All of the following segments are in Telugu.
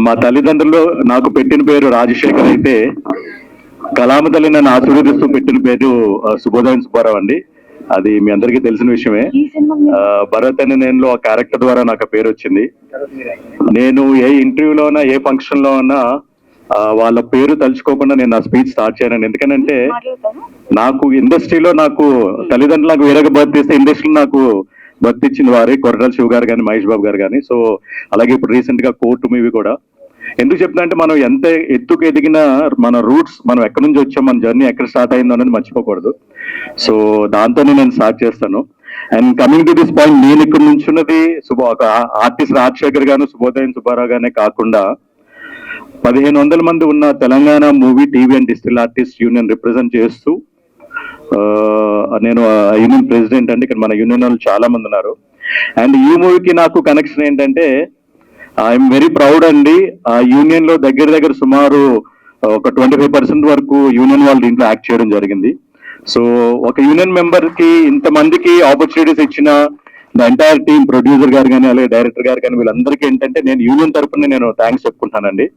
మా తల్లిదండ్రులు నాకు పెట్టిన పేరు రాజశేఖర్ అయితే, కలామ తల్లి నన్ను ఆశీర్వదిస్తూ పెట్టిన పేరు శుభోదయం సుబ్బారావు అండి. అది మీ అందరికీ తెలిసిన విషయమే. భరత్ అనే నేను ఆ క్యారెక్టర్ ద్వారా నాకు పేరు వచ్చింది. నేను ఏ ఇంటర్వ్యూలో ఉన్నా, ఏ ఫంక్షన్ లో ఉన్నా వాళ్ళ పేరు తలుచుకోకుండా నేను నా స్పీచ్ స్టార్ట్ చేయను. ఎందుకంటే నాకు ఇండస్ట్రీలో నాకు తల్లిదండ్రులు నాకు వేరేగా బర్త్ ఇస్తే ఇండస్ట్రీలో నాకు బర్త్ ఇచ్చిన వారే కొరటాల శివ గారు కానీ, మహేష్ బాబు గారు కానీ. సో అలాగే ఇప్పుడు రీసెంట్ గా కోర్టు మూవీ కూడా. ఎందుకు చెప్తున్నా అంటే మనం ఎంత ఎత్తుకు ఎదిగినా మన రూట్స్, మనం ఎక్కడి నుంచి వచ్చాం, మన జర్నీ ఎక్కడ స్టార్ట్ అయిందో అనేది మర్చిపోకూడదు. సో దాంతోనే నేను స్టార్ట్ చేస్తాను. And coming to this point, నేను ఇక్కడ నుంచి ఉన్నది ఒక ఆర్టిస్ట్ రాజశేఖర్ గాను, శుభోదయం సుబ్బారావు గానే కాకుండా 1500 మంది ఉన్న Telangana movie, TV and digital artist union represent చేస్తూ నేను యూనియన్ ప్రెసిడెంట్ అండి. ఇక్కడ మన యూనియన్ వాళ్ళు చాలా మంది ఉన్నారు. అండ్ ఈ మూవీకి నాకు కనెక్షన్ ఏంటంటే, ఐఎమ్ వెరీ ప్రౌడ్ అండి. ఆ యూనియన్ లో దగ్గర సుమారు ఒక 25% వరకు యూనియన్ వాళ్ళు దీంట్లో యాక్ట్ చేయడం జరిగింది. సో ఒక యూనియన్ మెంబర్ కి ఇంతమందికి ఆపర్చునిటీస్ ఇచ్చిన ద ఎంటైర్ టీమ్, ప్రొడ్యూసర్ గారు కానీ, అలాగే డైరెక్టర్ గారు కానీ, వీళ్ళందరికీ ఏంటంటే నేను యూనియన్ తరఫున నేను థ్యాంక్స్ చెప్పుకుంటానండి.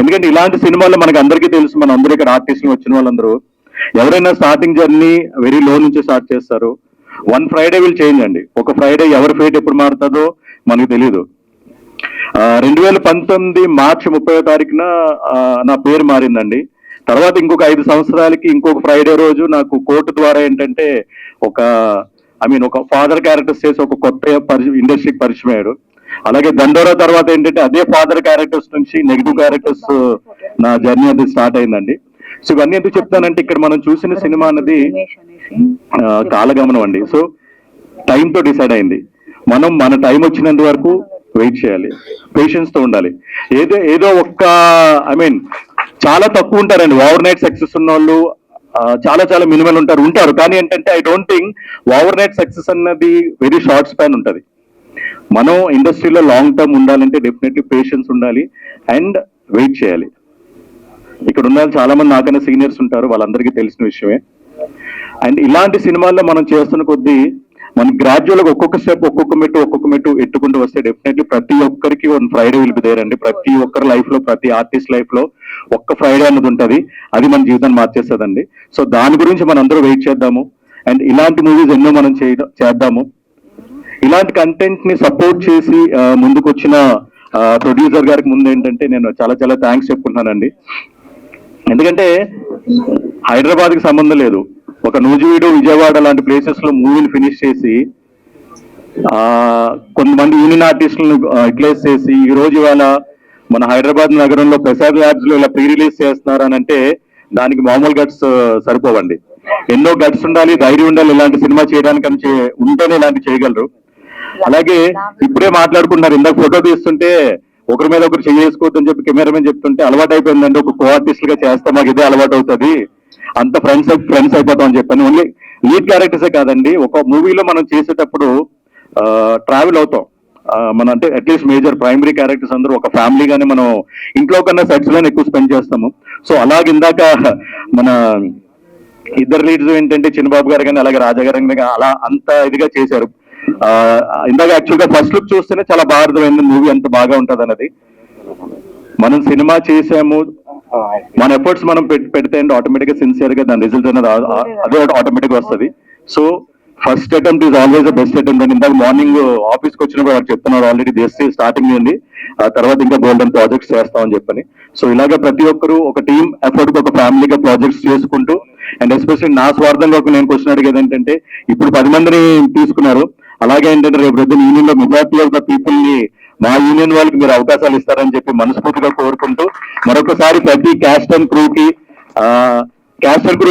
ఎందుకంటే ఇలాంటి సినిమాల్లో మనకు అందరికీ తెలుసు, మన అందరూ ఇక్కడ ఆర్టిస్టులు వచ్చిన వాళ్ళందరూ ఎవరైనా స్టార్టింగ్ జర్నీ వెరీ లో నుంచి స్టార్ట్ చేస్తారు. వన్ ఫ్రైడే విల్ చేంజ్ అండి. ఒక ఫ్రైడే ఎవరి ఫేట్ ఎప్పుడు మారుతుందో మనకు తెలియదు. 2019 మార్చి 30వ తారీఖున నా పేరు మారిందండి. తర్వాత ఇంకొక 5 సంవత్సరాలకి ఇంకొక ఫ్రైడే రోజు నాకు కోర్టు ద్వారా ఏంటంటే ఒక ఫాదర్ క్యారెక్టర్స్ చేసి ఒక కొత్త ఇండస్ట్రీకి పరిచయం అయ్యాడు. అలాగే దండోరా తర్వాత ఏంటంటే అదే ఫాదర్ క్యారెక్టర్స్ నుంచి నెగిటివ్ క్యారెక్టర్స్ నా జర్నీ అది స్టార్ట్ అయిందండి. సో ఇవన్నీ ఎందుకు చెప్తానంటే, ఇక్కడ మనం చూసిన సినిమా అనేది కాలగమనం అండి. సో టైం తో డిసైడ్ అయింది. మనం మన టైం వచ్చినంత వరకు వెయిట్ చేయాలి, పేషెన్స్ తో ఉండాలి. ఏదో ఒక్క చాలా తక్కువ ఉంటారండి ఓవర్ నైట్ సక్సెస్ ఉన్న వాళ్ళు. చాలా మినిమల్ ఉంటారు. కానీ ఏంటంటే I don't think over night success అన్నది వెరీ షార్ట్ స్పాన్ ఉంటుంది. మనం ఇండస్ట్రీలో లాంగ్ టర్మ్ ఉండాలంటే డెఫినెట్లీ పేషెన్స్ ఉండాలి అండ్ వెయిట్ చేయాలి. ఇక్కడ ఉన్న చాలా మంది నాకన్నా సీనియర్స్ ఉంటారు, వాళ్ళందరికీ తెలిసిన విషయమే. అండ్ ఇలాంటి సినిమాల్లో మనం చేస్తున్న కొద్దీ మనం గ్రాడ్యువల్ గా ఒక్కొక్క స్టెప్, ఒక్కొక్క మెట్టు ఎట్టుకుంటూ వస్తే డెఫినెట్లీ ప్రతి ఒక్కరికి one Friday will be there అండి. ప్రతి ఒక్కరి లైఫ్ లో, ప్రతి ఆర్టిస్ట్ లైఫ్ లో ఒక్క ఫ్రైడే అన్నది ఉంటది. అది మన జీవితాన్ని మార్చేస్తుందండి. సో దాని గురించి మనం అందరూ వెయిట్ చేద్దాము. అండ్ ఇలాంటి మూవీస్ ఎన్నో మనం చేద్దాము. ఇలాంటి కంటెంట్ ని సపోర్ట్ చేసి ముందుకు వచ్చిన ప్రొడ్యూసర్ గారికి ముందు ఏంటంటే నేను చాలా థ్యాంక్స్ చెప్పుకుంటున్నానండి. ఎందుకంటే హైదరాబాద్ కి సంబంధం లేదు, ఒక నూజివీడు, విజయవాడ లాంటి ప్లేసెస్ లో మూవీని ఫినిష్ చేసి కొంతమంది యూనియన్ ఆర్టిస్టులను రిప్లేస్ చేసి ఈ రోజు ఇవాళ మన హైదరాబాద్ నగరంలో ప్రసాద్ ల్యాబ్స్ లో ఇలా ప్రీ రిలీజ్ చేస్తున్నారు అని అంటే దానికి మామూలు గట్స్ సరిపోవండి. ఎన్నో గట్స్ ఉండాలి, ధైర్యం ఉండాలి ఇలాంటి సినిమా చేయడానికి ఉంటేనే ఇలాంటి చేయగలరు. అలాగే ఇప్పుడే మాట్లాడుకుంటున్నారు, ఇందాక ఫోటో తీస్తుంటే ఒకరి మీద ఒకరు చేసుకోవద్దని చెప్పి కెమెరామెన్ చెప్తుంటే అలవాటు అయిపోయిందండి. ఒక కో ఆర్టిస్ట్ గా చేస్తే మాకు ఇదే అలవాటు అవుతుంది, అంత ఫ్రెండ్స్ అయిపోతాం అని చెప్పాను. ఓన్లీ లీడ్ క్యారెక్టర్సే కాదండి, ఒక మూవీలో మనం చేసేటప్పుడు ట్రావెల్ అవుతాం. మన అంటే అట్లీస్ట్ మేజర్ ప్రైమరీ క్యారెక్టర్స్ అందరూ ఒక ఫ్యామిలీగానే మనం ఇంట్లో కన్నా సెట్స్ లోనే ఎక్కువ స్పెండ్ చేస్తాము. సో అలాగే ఇందాక మన ఇద్దరు లీడ్స్ ఏంటంటే చిన్నబాబు గారు కానీ, అలాగే రాజా గారు కానీ అలా అంత ఇదిగా చేశారు. ఇందాక యాక్చువల్ గా ఫస్ట్ లుక్ చూస్తేనే చాలా బాగా అర్థమైంది మూవీ ఎంత బాగా ఉంటది అన్నది. మనం సినిమా చేసాము, మన ఎఫర్ట్స్ మనం పెడితే అండి ఆటోమేటిక్ గా సిన్సియర్ గా దాని రిజల్ట్ అనేది అదే ఆటోమేటిక్ వస్తుంది. So first attempt is always the best attempt అని ఇందాక మార్నింగ్ ఆఫీస్కి వచ్చినప్పుడు వాళ్ళు చెప్తున్నారు, ఆల్రెడీ చేస్తే స్టార్టింగ్ నుండి ఆ తర్వాత ఇంకా గోల్డెన్ ప్రాజెక్ట్స్ చేస్తామని చెప్పని. సో ఇలాగా ప్రతి ఒక్కరు ఒక టీమ్ ఎఫర్ట్, ఒక ఫ్యామిలీగా ప్రాజెక్ట్స్ చేసుకుంటూ, అండ్ ఎస్పెషల్లీ నా స్వార్థంలో నేను క్వశ్చన్ అడిగేది ఏంటంటే, ఇప్పుడు 10 మందిని తీసుకున్నారు, అలాగే ఏంటంటే రేపు పొద్దున్న యూనియన్ లో మెజారిటీ ఆఫ్ ద పీపుల్ ని మా యూనియన్ వాళ్ళకి మీరు అవకాశాలు ఇస్తారని చెప్పి మనస్ఫూర్తిగా కోరుకుంటూ మరొకసారి ప్రతి క్యాస్ట్ అండ్ క్రూకి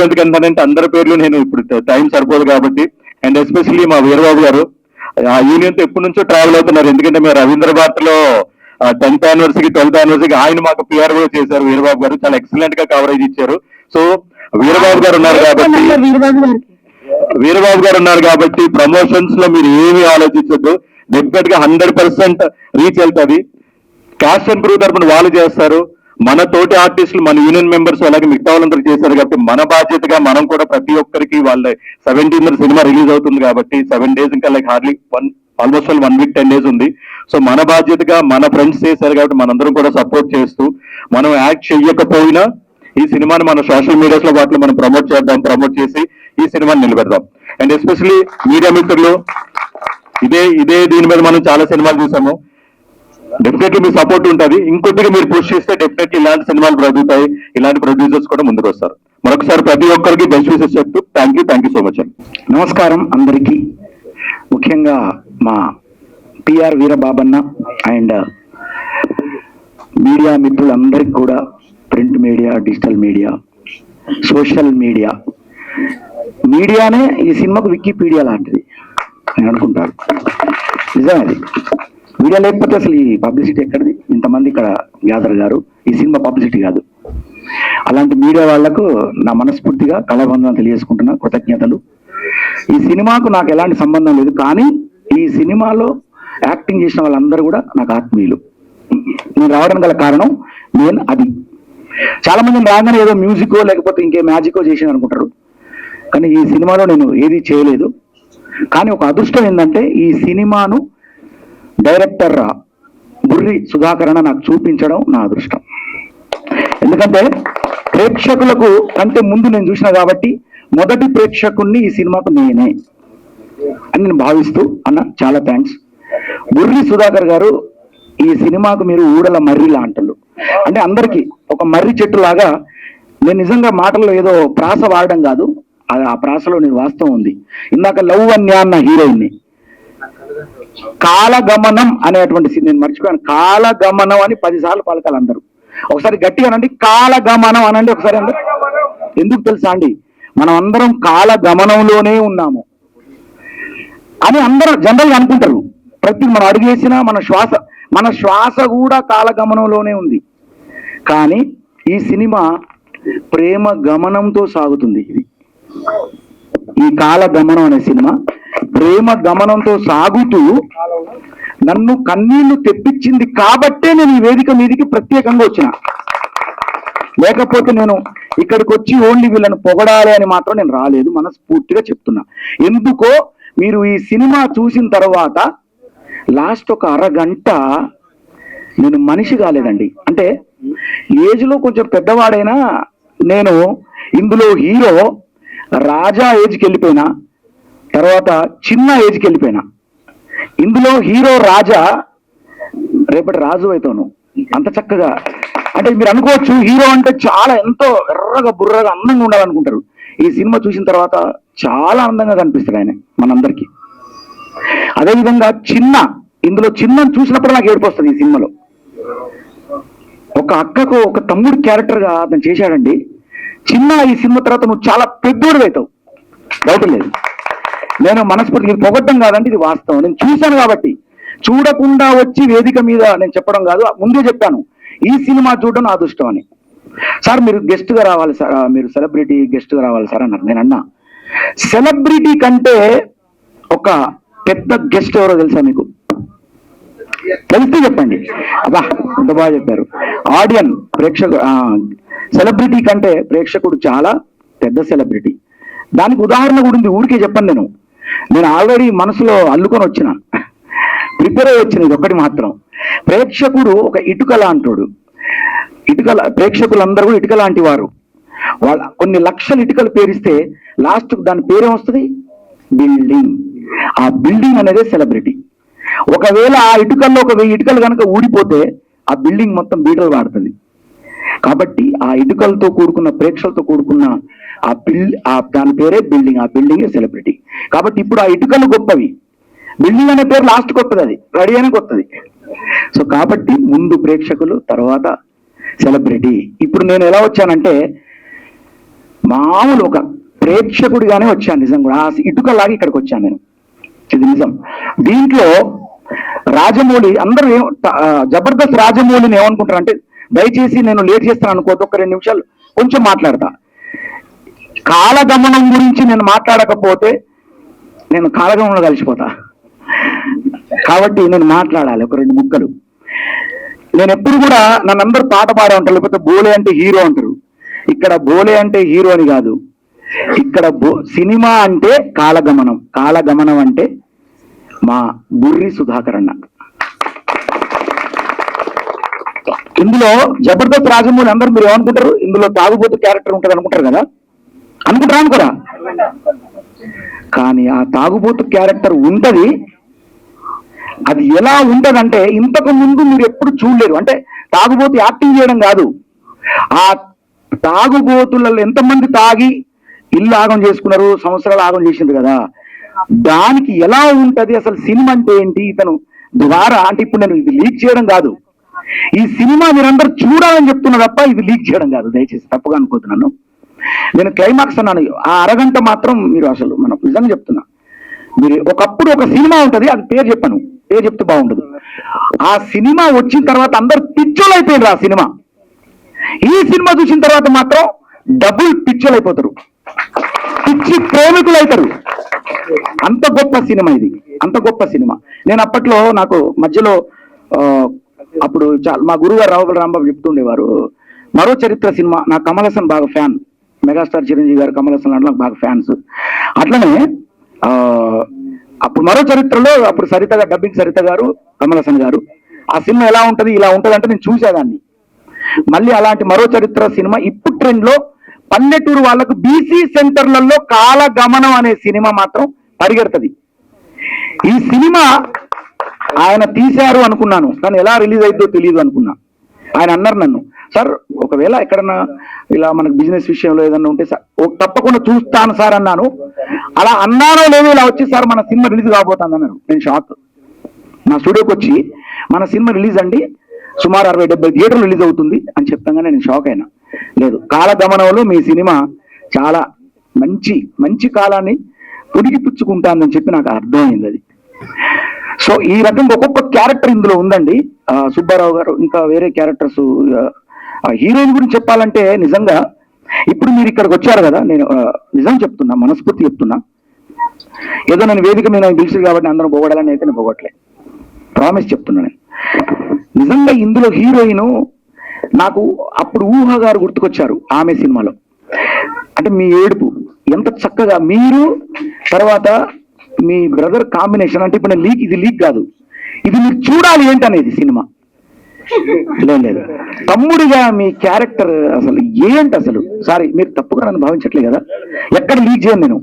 ఎందుకంటానంటే అందరి పేర్లు నేను ఇప్పుడు టైం సరిపోదు కాబట్టి, అండ్ ఎస్పెషల్లీ మా వీరబాబు గారు ఆ యూనియన్ తో ఎప్పటి నుంచో ట్రావెల్ అవుతున్నారు. ఎందుకంటే మేము రవీంద్ర భారత్ లో 10th యానివర్సరీ 12th యానివర్సరీకి ఆయన మాకు పిఆర్ కూడా చేశారు. వీరబాబు గారు చాలా ఎక్సలెంట్ గా కవరేజ్ ఇచ్చారు. సో వీరబాబు గారు ఉన్నారు కాబట్టి ప్రమోషన్స్ లో మీరు ఏమీ ఆలోచించద్దు, డెఫినెట్ గా 100% రీచ్ వెళ్తుంది. క్యాస్ట్ అండ్ క్రూ తరపున వాళ్ళు చేస్తారు, మన తోటి ఆర్టిస్టులు, మన యూనియన్ మెంబర్స్ అలాగే మిగతా వాళ్ళందరూ చేశారు కాబట్టి మన బాధ్యతగా మనం కూడా ప్రతి ఒక్కరికి వాళ్ళ 17th సినిమా రిలీజ్ అవుతుంది కాబట్టి 7 days ఇంకా like hardly almost 1 week 10 days ఉంది. సో మన బాధ్యతగా మన ఫ్రెండ్స్ చేశారు కాబట్టి మనందరం కూడా సపోర్ట్ చేస్తూ, మనం యాక్ట్ చెయ్యకపోయినా ఈ సినిమాని మన సోషల్ మీడియాస్ లో వాటిలో మనం ప్రమోట్ చేసి ఈ సినిమాని నిలబెడదాం. అండ్ ఎస్పెషలీ మీడియా మిత్రులు, ఇదే దీని మీద మనం చాలా సినిమాలు చూసాము. డెఫినెట్లీ మీ సపోర్ట్ ఉంటుంది. ఇంకొద్దిగా మీరు పుష్ చేస్తే డెఫినెట్లీ ఇలాంటి సినిమాలు బ్రతుకుతాయి, ఇలాంటి ప్రొడ్యూసర్స్ కూడా ముందుకు వస్తారు. మరొకసారి ప్రతి ఒక్కరికి బెస్ట్ విషెస్ చెప్తూ థ్యాంక్ యూ సో మచ్ అండి. నమస్కారం అందరికీ. ముఖ్యంగా మా పిఆర్ వీరబాబన్న అండ్ మీడియా మిత్రులందరికీ కూడా, print media, digital media, social మీడియానే ఈ సినిమాకు వికీపీడియా లాంటిది అని అనుకుంటారు. నిజమే అది. మీడియా లేకపోతే అసలు ఈ పబ్లిసిటీ ఎక్కడిది? ఇంతమంది ఇక్కడ గ్యాదర్ గారు, ఈ సినిమా పబ్లిసిటీ కాదు. అలాంటి మీడియా వాళ్లకు నా మనస్ఫూర్తిగా కళాబంధం తెలియజేసుకుంటున్నా, కృతజ్ఞతలు. ఈ సినిమాకు నాకు ఎలాంటి సంబంధం లేదు, కానీ ఈ సినిమాలో యాక్టింగ్ చేసిన వాళ్ళందరూ కూడా నాకు ఆత్మీయులు. నేను రావడానికి గల కారణం నేను అది. చాలా మంది రాగానే ఏదో మ్యూజికో లేకపోతే ఇంకే మ్యాజికో చేసిన అనుకుంటారు, కానీ ఈ సినిమాలో నేను ఏది చేయలేదు. కానీ ఒక అదృష్టం ఏంటంటే ఈ సినిమాను డైరెక్టర్ బుర్రి సుధాకర్ అన్న నాకు చూపించడం నా అదృష్టం. ఎందుకంటే ప్రేక్షకులకు కంటే ముందు నేను చూసిన కాబట్టి మొదటి ప్రేక్షకుణ్ణి ఈ సినిమాకు నేనే అని నేను భావిస్తూ, అన్న చాలా థ్యాంక్స్. బుర్రి సుధాకర్ గారు, ఈ సినిమాకు మీరు ఊడల మర్రి లాంటలు. అంటే అందరికీ ఒక మర్రి చెట్టు లాగా. నేను నిజంగా మాటల్లో ఏదో ప్రాస వాడడం కాదు, ఆ ప్రాసలో నేను వాస్తవం ఉంది. ఇందాక లవ్ అన్యా అన్న హీరోయిన్ని కాలగమనం అనేటువంటి నేను మర్చిపోయాను. కాలగమనం అని 10 సార్లు పలకాలి అందరూ. ఒకసారి గట్టిగా అనండి, కాలగమనం అనండి ఒకసారి. ఎందుకు తెలుసా అండి, మనం అందరం కాలగమనంలోనే ఉన్నాము అని అందరూ జనరల్గా అనుకుంటారు. ప్రతి మనం అడుగేసినా మన శ్వాస కూడా కాలగమనంలోనే ఉంది. కానీ ఈ సినిమా ప్రేమ గమనంతో సాగుతుంది. ఈ కాలగమనం అనే సినిమా ప్రేమ గమనంతో సాగుతూ నన్ను కన్నీళ్లు తెప్పించింది కాబట్టే నేను ఈ వేదిక మీదకి ప్రత్యేకంగా వచ్చిన. లేకపోతే నేను ఇక్కడికి వచ్చి ఓన్లీ వీళ్ళని పొగడాలి అని మాత్రం నేను రాలేదు. మనస్ఫూర్తిగా చెప్తున్నా. ఎందుకో మీరు ఈ సినిమా చూసిన తర్వాత లాస్ట్ ఒక అరగంట నేను మనిషి కాలేదండి. అంటే ఏజ్లో కొంచెం పెద్దవాడైనా నేను ఇందులో హీరో రాజా ఏజ్కి వెళ్ళిపోయినా, తర్వాత చిన్న ఏజ్కి వెళ్ళిపోయినా. ఇందులో హీరో రాజా, రేపటి రాజు అవుతాను. అంత చక్కగా, అంటే మీరు అనుకోవచ్చు హీరో అంటే చాలా ఎంతో ఎర్రగా బుర్రగా అందంగా ఉండాలనుకుంటారు. ఈ సినిమా చూసిన తర్వాత చాలా అందంగా కనిపిస్తాడు ఆయన మనందరికీ. అదేవిధంగా ఇందులో చిన్నను చూసినప్పుడు నాకు ఏడుపు వస్తుంది. ఈ సినిమాలో ఒక అక్కకు ఒక తమ్ముడు క్యారెక్టర్గా అతను చేశాడండి. చిన్న ఈ సినిమా తర్వాత నువ్వు చాలా పెద్దోడు అవుతావు, డౌట్ లేదు. నేను మనస్ఫూర్తిగా ఇది పొగడ్డం కాదండి, ఇది వాస్తవం. నేను చూశాను కాబట్టి, చూడకుండా వచ్చి వేదిక మీద నేను చెప్పడం కాదు. ముందే చెప్పాను ఈ సినిమా చూడడం నా అదృష్టం అని. సార్ మీరు గెస్ట్గా రావాలి సార్, మీరు సెలబ్రిటీ గెస్ట్గా రావాలి సార్ అన్నారు. నేను అన్నా, సెలబ్రిటీ కంటే ఒక పెద్ద గెస్ట్ ఎవరో తెలుసా మీకు? తెలిస్తే చెప్పండి. అబ్బా ఎంత బాగా చెప్పారు. సెలబ్రిటీ కంటే ప్రేక్షకుడు చాలా పెద్ద సెలబ్రిటీ. దానికి ఉదాహరణ కూడా ఉంది. ఊరికే చెప్పండి, నేను ఆల్రెడీ మనసులో అల్లుకొని వచ్చిన, ప్రిపేర్ అయ్యి వచ్చిన. ఇది ఒక్కటి మాత్రం, ప్రేక్షకుడు ఒక ఇటుక లాంటోడు. ప్రేక్షకులందరూ కూడా ఇటుక లాంటి వారు. వాళ్ళ కొన్ని లక్షల ఇటుకలు పేరిస్తే లాస్ట్ దాని పేరేమొస్తుంది? బిల్డింగ్. ఆ బిల్డింగ్ అనేది సెలబ్రిటీ. ఒకవేళ ఆ ఇటుకల్లో ఒక 1000 ఇటుకలు కనుక ఊడిపోతే ఆ బిల్డింగ్ మొత్తం బీటలు వాడుతుంది. కాబట్టి ఆ ఇటుకలతో కూడుకున్న, ప్రేక్షకులతో కూడుకున్న దాని పేరే బిల్డింగ్. ఆ బిల్డింగే సెలబ్రిటీ. కాబట్టి ఇప్పుడు ఆ ఇటుకలు గొప్పవి, బిల్డింగ్ అనే పేరు లాస్ట్ కొత్తది, అది రెడీ అనే కొత్తది. సో కాబట్టి ముందు ప్రేక్షకులు, తర్వాత సెలబ్రిటీ. ఇప్పుడు నేను ఎలా వచ్చానంటే మామూలు ఒక ప్రేక్షకుడిగానే వచ్చాను. నిజం కూడా ఆ ఇటుకలాగా ఇక్కడికి వచ్చాను నేను, ఇది నిజం. దీంట్లో రాజమౌళి అందరూ జబర్దస్త్ రాజమౌళిని ఏమనుకుంటారు అంటే, దయచేసి నేను లేట్ చేస్తాను అనుకోవద్దు, ఒక 2 నిమిషాలు కొంచెం మాట్లాడతా. కాలగమనం గురించి నేను మాట్లాడకపోతే నేను కాలగమనంలో కలిసిపోతా. కాబట్టి నేను మాట్లాడాలి ఒక 2 ముక్కలు. నేను ఎప్పుడు కూడా నన్ను అందరూ పాట పాడే ఉంటారు, లేకపోతే బోలే అంటే హీరో అంటారు. ఇక్కడ బోలే అంటే హీరో అని కాదు, ఇక్కడ సినిమా అంటే కాలగమనం. కాలగమనం అంటే మా బుర్రి సుధాకర్ అన్న. ఇందులో జబర్దస్త్ రాజమౌళి అందరూ మీరు ఏమనుకుంటారు, ఇందులో తాగుబోతు క్యారెక్టర్ ఉంటుంది అనుకుంటారు కదా, అనుకుంటారా అనుకోరా? కానీ ఆ తాగుబోతు క్యారెక్టర్ ఉంటది. అది ఎలా ఉంటదంటే ఇంతకు ముందు మీరు ఎప్పుడు చూడలేరు. అంటే తాగుబోతు యాక్టింగ్ చేయడం కాదు, ఆ తాగుబోతులలో ఎంతమంది తాగి ఇల్లు ఆగం చేసుకున్నారు, సంవత్సరాలు ఆగం చేసింది కదా, దానికి ఎలా ఉంటది అసలు సినిమా అంటే ఏంటి ఇతను ద్వారా. అంటే ఇప్పుడు నేను ఇది లీక్ చేయడం కాదు, ఈ సినిమా మీరందరూ చూడాలని చెప్తున్నా తప్ప ఇది లీక్ చేయడం కాదు. దయచేసి తప్పుగా అనుకోతున్నాను. నేను క్లైమాక్స్ అన్నాను, ఆ అరగంట మాత్రం మీరు అసలు మనం నిజంగా చెప్తున్నా, మీరు ఒకప్పుడు ఒక సినిమా ఉంటది, అది పేరు చెప్పాను, పేరు చెప్తే బాగుండదు. ఆ సినిమా వచ్చిన తర్వాత అందరు పిచ్చోలు అయిపోయారు ఆ సినిమా. ఈ సినిమా చూసిన తర్వాత మాత్రం డబుల్ పిచ్చోలు అయిపోతారు, పిచ్చి ప్రేమికులు అవుతారు. అంత గొప్ప సినిమా ఇది, అంత గొప్ప సినిమా. నేను అప్పట్లో నాకు మధ్యలో అప్పుడు మా గురుగారు రావుల రాంబాబు చెప్తుండేవారు, మరో చరిత్ర సినిమా నాకు కమల్ హాసన్ బాగా ఫ్యాన్, మెగాస్టార్ చిరంజీవి గారు కమల్ హాసన్ అంటే నాకు బాగా ఫ్యాన్స్. అట్లనే అప్పుడు మరో చరిత్రలో అప్పుడు సరిత గారు, డబ్బింగ్ సరిత గారు, కమల్ హాసన్ గారు, ఆ సినిమా ఎలా ఉంటది ఇలా ఉంటది అంటే నేను చూసేదాన్ని. మళ్ళీ అలాంటి మరో చరిత్ర సినిమా ఇప్పుడు ట్రెండ్ లో పల్లెటూరు వాళ్ళకు బీసీ సెంటర్లలో కాలగమనం అనే సినిమా మాత్రం పరిగెడుతుంది. ఈ సినిమా ఆయన తీశారు అనుకున్నాను, కానీ ఎలా రిలీజ్ అయిద్దో తెలియదు అనుకున్నా. ఆయన అన్నారు నన్ను, సార్ ఒకవేళ ఎక్కడన్నా ఇలా మనకు బిజినెస్ విషయంలో ఏదన్నా ఉంటే సార్ తప్పకుండా చూస్తాను సార్ అన్నాను. అలా అన్నానో లేదో ఇలా వచ్చి సార్ మన సినిమా రిలీజ్ కాబోతుంది అన్నారు. నేను షాక్. నా స్టూడియోకి వచ్చి మన సినిమా రిలీజ్ అండి సుమారు 60-70 థియేటర్లు రిలీజ్ అవుతుంది అని చెప్పగానే నేను షాక్ అయినా. లేదు, కాలగమనంలో మీ సినిమా చాలా మంచి మంచి కాలాన్ని పుచ్చుకుంటానని చెప్పి నాకు అర్థమైంది అది. సో ఈ రకంగా ఒక్కొక్క క్యారెక్టర్ ఇందులో ఉందండి. సుబ్బారావు గారు, ఇంకా వేరే క్యారెక్టర్స్. హీరోయిన్ గురించి చెప్పాలంటే నిజంగా ఇప్పుడు మీరు ఇక్కడికి వచ్చారు కదా, నేను నిజం చెప్తున్నా, మనస్ఫూర్తి చెప్తున్నా. ఏదో నేను వేదిక మీద పిలిచి కాబట్టి అందరూ పోగొడాలని అయితే నేను పోగొట్టలే, ప్రామిస్ చెప్తున్నా. నేను నిజంగా ఇందులో హీరోయిన్ నాకు అప్పుడు ఊహ గారు గుర్తుకొచ్చారు ఆమె సినిమాలో. అంటే మీ ఏడుపు ఎంత చక్కగా, మీరు తర్వాత మీ బ్రదర్ కాంబినేషన్. అంటే ఇప్పుడు లీక్, ఇది లీక్ కాదు, ఇది మీరు చూడాలి ఏంటనేది సినిమా. లేదు తమ్ముడిగా మీ క్యారెక్టర్ అసలు ఏంటి అసలు. సారీ మీరు తప్పుగా నన్ను భావించట్లే కదా, ఎక్కడ లీక్ చేయను నేను.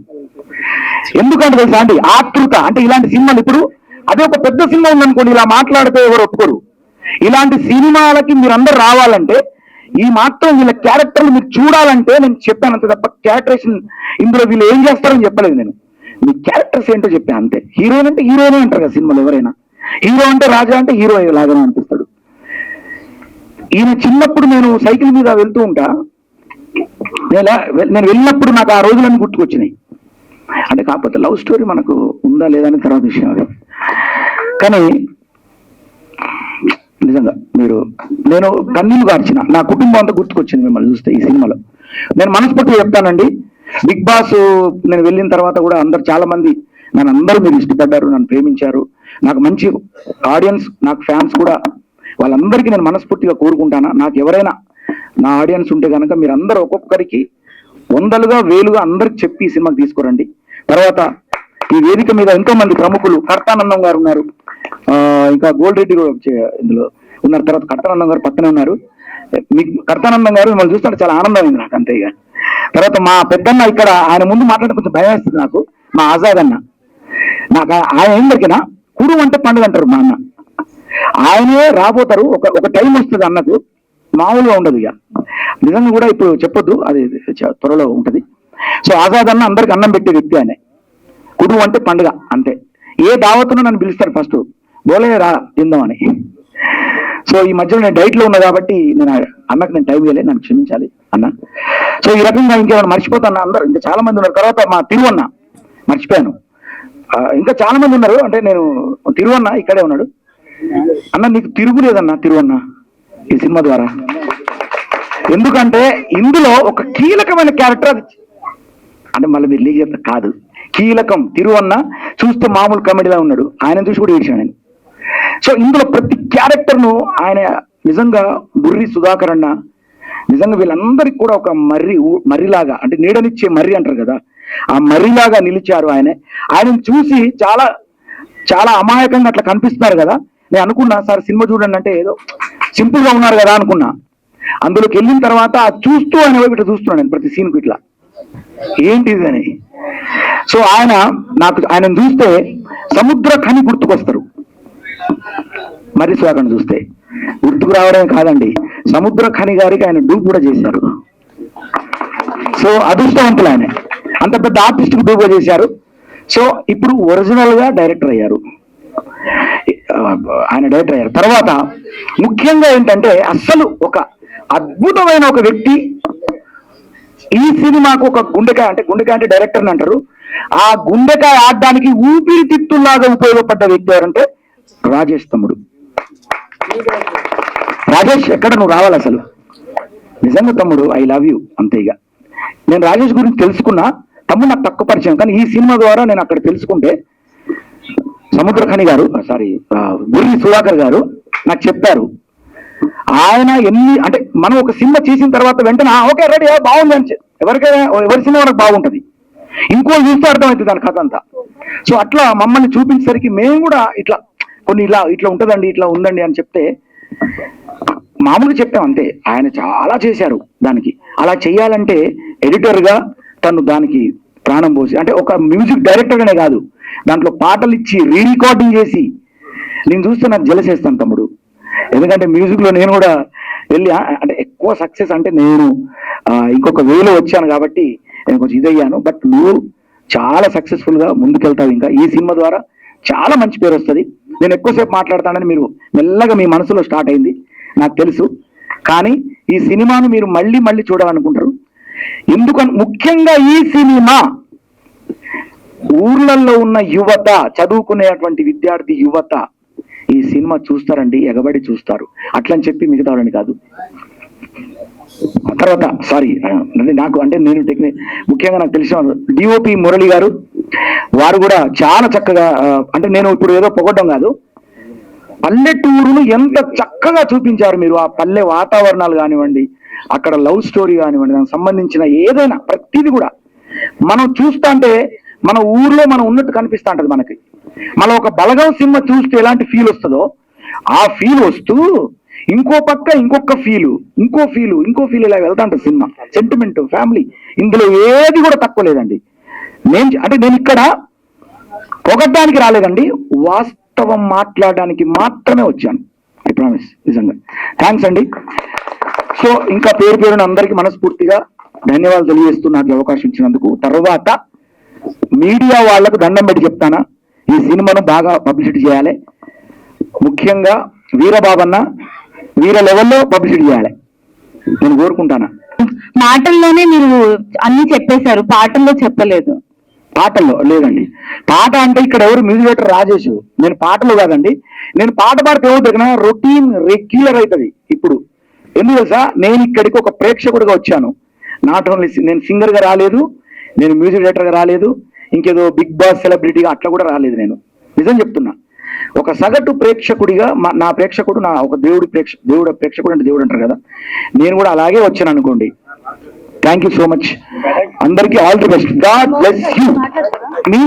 ఎందుకంటే తెలుసా అండి, ఆతృత. అంటే ఇలాంటి సినిమాలు ఇప్పుడు అదే ఒక పెద్ద సినిమా ఉందనుకోండి, ఇలా మాట్లాడితే ఎవరు ఒప్పుకోరు. ఇలాంటి సినిమాలకి మీరందరూ రావాలంటే ఈ మాత్రం వీళ్ళ క్యారెక్టర్లు మీరు చూడాలంటే నేను చెప్పాను అంతే తప్ప క్యారెక్టరేషన్ ఇందులో వీళ్ళు ఏం చేస్తారని చెప్పలేదు నేను. మీ క్యారెక్టర్స్ ఏంటో చెప్పాను అంతే. హీరోయిన్ అంటే హీరోయినే అంటారు కదా సినిమాలో ఎవరైనా. హీరో అంటే రాజా అంటే హీరో లాగానే అనిపిస్తాడు. ఈయన చిన్నప్పుడు నేను సైకిల్ మీద వెళ్తూ ఉంటా, నేను వెళ్ళినప్పుడు నాకు ఆ రోజులన్నీ గుర్తుకొచ్చినాయి. అంటే కాకపోతే లవ్ స్టోరీ మనకు ఉందా లేదా అని తర్వాత విషయం అది. కానీ నిజంగా నేను కన్నీళ్లు కార్చిన, నా కుటుంబం అంతా గుర్తుకొచ్చింది మిమ్మల్ని చూస్తే ఈ సినిమాలో. నేను మనస్ఫూర్తిగా చెప్తానండి, బిగ్ బాస్ నేను వెళ్ళిన తర్వాత కూడా చాలా మంది అందరూ మీరు ఇష్టపడ్డారు, నన్ను ప్రేమించారు. నాకు మంచి ఆడియన్స్, నాకు ఫ్యాన్స్ కూడా, వాళ్ళందరికీ నేను మనస్ఫూర్తిగా కోరుకుంటానా. నాకు ఎవరైనా నా ఆడియన్స్ ఉంటే కనుక మీరందరూ ఒక్కొక్కరికి 100లుగా 1000గా అందరికి చెప్పి ఈ సినిమాకి తీసుకురండి. తర్వాత ఈ వేదిక మీద ఎంతో మంది ప్రముఖులు, కర్తానందం గారు ఉన్నారు, ఇంకా గోల్డ్ రెడ్డి కూడా ఇందులో ఉన్నారు, తర్వాత కర్తానందం గారు పక్కనే ఉన్నారు. మీకు కర్తానందం గారు మిమ్మల్ని చూస్తుంటే చాలా ఆనందం అయింది నాకు అంతే. ఇక తర్వాత మా పెద్దన్న ఇక్కడ, ఆయన ముందు మాట్లాడితే కొంచెం భయం వేస్తుంది నాకు, మా ఆజాద్ అన్న. నాకు ఆయన ఏం దొరికినా కురువు అంటే పండుగ అంటారు మా అన్న. ఆయనే రాబోతారు, ఒక టైం వస్తుంది అన్నకు, మామూలుగా ఉండదు. ఇక నిజంగా కూడా ఇప్పుడు చెప్పొద్దు, అది త్వరలో ఉంటది. సో ఆజాద్ అన్న అందరికి అన్నం పెట్టే వ్యక్తి ఆయనే. కురువు అంటే పండుగ అంతే. ఏ దావత్తును నన్ను పిలుస్తారు ఫస్ట్, బోలే రా తిందామని. సో ఈ మధ్యలో నేను డైట్ లో ఉన్నా కాబట్టి నేను అన్నకు నేను టైం ఇవ్వలే, నన్ను క్షమించాలి అన్న. సో ఈ రకంగా ఇంకేమైనా మర్చిపోతాను, అందరూ ఇంకా చాలా మంది ఉన్నారు. తర్వాత మా తిరువన్న మర్చిపోయాను, ఇంకా చాలా మంది ఉన్నారు. అంటే నేను తిరువన్న ఇక్కడే ఉన్నాడు అన్న, నీకు తిరుగులేదన్న తిరువన్న ఈ సినిమా ద్వారా. ఎందుకంటే ఇందులో ఒక కీలకమైన క్యారెక్టర్ అది, అంటే మళ్ళీ మీరు లీగ్ చేస్తే కాదు, కీలకం. తిరువన్న చూస్తే మామూలు కామెడీలా ఉన్నాడు, ఆయన చూసి కూడా ఏడ్చాను నేను. సో ఇందులో ప్రతి క్యారెక్టర్ను ఆయన నిజంగా బుర్రి సుధాకర్ అన్న నిజంగా వీళ్ళందరికీ కూడా ఒక మర్రిలాగా, అంటే నీడనిచ్చే మర్రి అంటారు కదా, ఆ మర్రిలాగా నిలిచారు. ఆయనను చూసి చాలా చాలా అమాయకంగా అట్లా కనిపిస్తున్నారు కదా. నేను అనుకున్నా సార్ సినిమా చూడండి అంటే ఏదో సింపుల్ గా ఉన్నారు కదా అనుకున్నా. అందులోకి వెళ్ళిన తర్వాత చూస్తూ ఆయన వైపు ఇట్లా చూస్తున్నాను నేను ప్రతి సీన్కు ఇట్లా ఏంటిది అని. సో ఆయన చూస్తే సముద్ర ఖని గుర్తుకొస్తారు. మరి స్వాగండి చూస్తే గుర్తుకు రావడమే కాదండి, సముద్ర ఖని గారికి ఆయన డూప్ కూడా చేశారు. సో అదృష్టవంతులు ఆయన, అంత పెద్ద ఆర్టిస్ట్ డూప్ గా చేశారు. సో ఇప్పుడు ఒరిజినల్ గా డైరెక్టర్ అయ్యారు, ఆయన డైరెక్టర్ అయ్యారు. తర్వాత ముఖ్యంగా ఏంటంటే అస్సలు ఒక అద్భుతమైన ఒక వ్యక్తి ఈ సినిమాకు ఒక గుండెకాయ అంటే డైరెక్టర్ అని అంటారు. ఆ గుండెకాయ ఆడడానికి ఊపిరితిత్తుల్లాగా ఉపయోగపడ్డ వ్యక్తి ఎవరంటే రాజేష్ తమ్ముడు. రాజేష్ ఎక్కడ నువ్వు రావాలి అసలు, నిజంగా తమ్ముడు ఐ లవ్ యూ అంతే. ఇక నేను రాజేష్ గురించి తెలుసుకున్నా, తమ్ముడు నాకు తక్కువ పరిచయం, కానీ ఈ సినిమా ద్వారా నేను అక్కడ తెలుసుకుంటే సముద్రఖని గారు గురి సుధాకర్ గారు నాకు చెప్పారు. ఆయన అంటే మనం ఒక సినిమా చేసిన తర్వాత వెంటనే ఓకే రెడీ బాగుంది అని ఎవరికైనా ఎవరి సినిమా మనకు బాగుంటది, ఇంకో చూస్తే అర్థమవుతుంది దాని కథ అంతా. సో అట్లా మమ్మల్ని చూపించేసరికి మేము కూడా ఇట్లా కొన్ని ఇట్లా ఉంటదండి, ఇట్లా ఉందండి అని చెప్తే మామూలుగా చెప్పాం అంతే. ఆయన చాలా చేశారు దానికి. అలా చేయాలంటే ఎడిటర్ గా తను దానికి ప్రాణం పోసి, అంటే ఒక మ్యూజిక్ డైరెక్టర్ గానే కాదు, దాంట్లో పాటలు ఇచ్చి రీరికార్డింగ్ చేసి నేను చూస్తే నాకు జలసేస్తాను తమ్ముడు. ఎందుకంటే మ్యూజిక్ లో నేను కూడా వెళ్ళి అంటే ఎక్కువ సక్సెస్ అంటే నేను ఇంకొక వేలో వచ్చాను కాబట్టి నేను కొంచెం ఇదయ్యాను. బట్ నువ్వు చాలా సక్సెస్ఫుల్ గా ముందుకెళ్తావు. ఇంకా ఈ సినిమా ద్వారా చాలా మంచి పేరు వస్తుంది. నేను ఎక్కువసేపు మాట్లాడతానని మీరు మెల్లగా మీ మనసులో స్టార్ట్ అయింది నాకు తెలుసు, కానీ ఈ సినిమాను మీరు మళ్ళీ మళ్ళీ చూడాలనుకుంటారు. ఎందుకని ముఖ్యంగా ఈ సినిమా ఊర్లలో ఉన్న యువత, చదువుకునేటువంటి విద్యార్థి యువత ఈ సినిమా చూస్తారండి, ఎగబడి చూస్తారు. అట్లని చెప్పి మిగతా వాళ్ళని కాదు. తర్వాత నాకు అంటే నేను ముఖ్యంగా నాకు తెలిసిన డిఓపి మురళి గారు, వారు కూడా చాలా చక్కగా, అంటే నేను ఇప్పుడు ఏదో పొగడ్డం కాదు, పల్లెటూరును ఎంత చక్కగా చూపించారు మీరు. ఆ పల్లె వాతావరణాలు కానివ్వండి, అక్కడ లవ్ స్టోరీ కానివ్వండి, దానికి సంబంధించిన ఏదైనా ప్రతిదీ కూడా మనం చూస్తా అంటే మన ఊర్లో మనం ఉన్నట్టు కనిపిస్తా ఉంటది మనకి. మనం ఒక బలగం సినిమా చూస్తే ఎలాంటి ఫీల్ వస్తుందో ఆ ఫీల్ వస్తూ ఇంకో పక్క ఇంకొక ఇంకో ఫీల్ ఇలా వెళ్తా ఉంటుంది సినిమా. సెంటిమెంట్, ఫ్యామిలీ, ఇందులో ఏది కూడా తక్కువ లేదండి. నేను ఇక్కడ పొగడ్డానికి రాలేదండి, వాస్తవం మాట్లాడడానికి మాత్రమే వచ్చాను. I promise. నిజంగా థ్యాంక్స్ అండి. సో ఇంకా పేరున అందరికీ మనస్ఫూర్తిగా ధన్యవాదాలు తెలియజేస్తూ నాకు అవకాశం ఇచ్చినందుకు. తర్వాత మీడియా వాళ్లకు దండం పెట్టి చెప్తానా, ఈ సినిమాను బాగా పబ్లిసిటీ చేయాలి. ముఖ్యంగా వీరబాబన్న వీర లెవెల్లో పబ్లిసిటీ చేయాలి నేను కోరుకుంటానా. మాటల్లోనే మీరు అన్ని చెప్పేశారు, పాటల్లో చెప్పలేదు. పాటల్లో లేదండి. పాట అంటే ఇక్కడ ఎవరు మ్యూజిక్ డైరెక్టర్ రాజేష్, నేను పాటలు కాదండి. నేను పాట పాడితే ఏమవుతుంది, రొటీన్ రెగ్యులర్ అవుతుంది. ఇప్పుడు ఎందుకు తెలుసా, నేను ఇక్కడికి ఒక ప్రేక్షకుడిగా వచ్చాను. నాట్ ఓన్లీ నేను సింగర్ గా రాలేదు, నేను మ్యూజిక్ డైరెక్టర్ గా రాలేదు, ఇంకేదో బిగ్ బాస్ సెలబ్రిటీగా అట్లా కూడా రాలేదు. నేను నిజం చెప్తున్నా, ఒక సగటు ప్రేక్షకుడిగా నా ప్రేక్షకుడు, నా ఒక దేవుడు ప్రేక్షకుడు అంటే దేవుడు అంటారు కదా, నేను కూడా అలాగే వచ్చాను అనుకోండి. థ్యాంక్ యూ సో మచ్, అందరికీ all the best, god bless you. మీ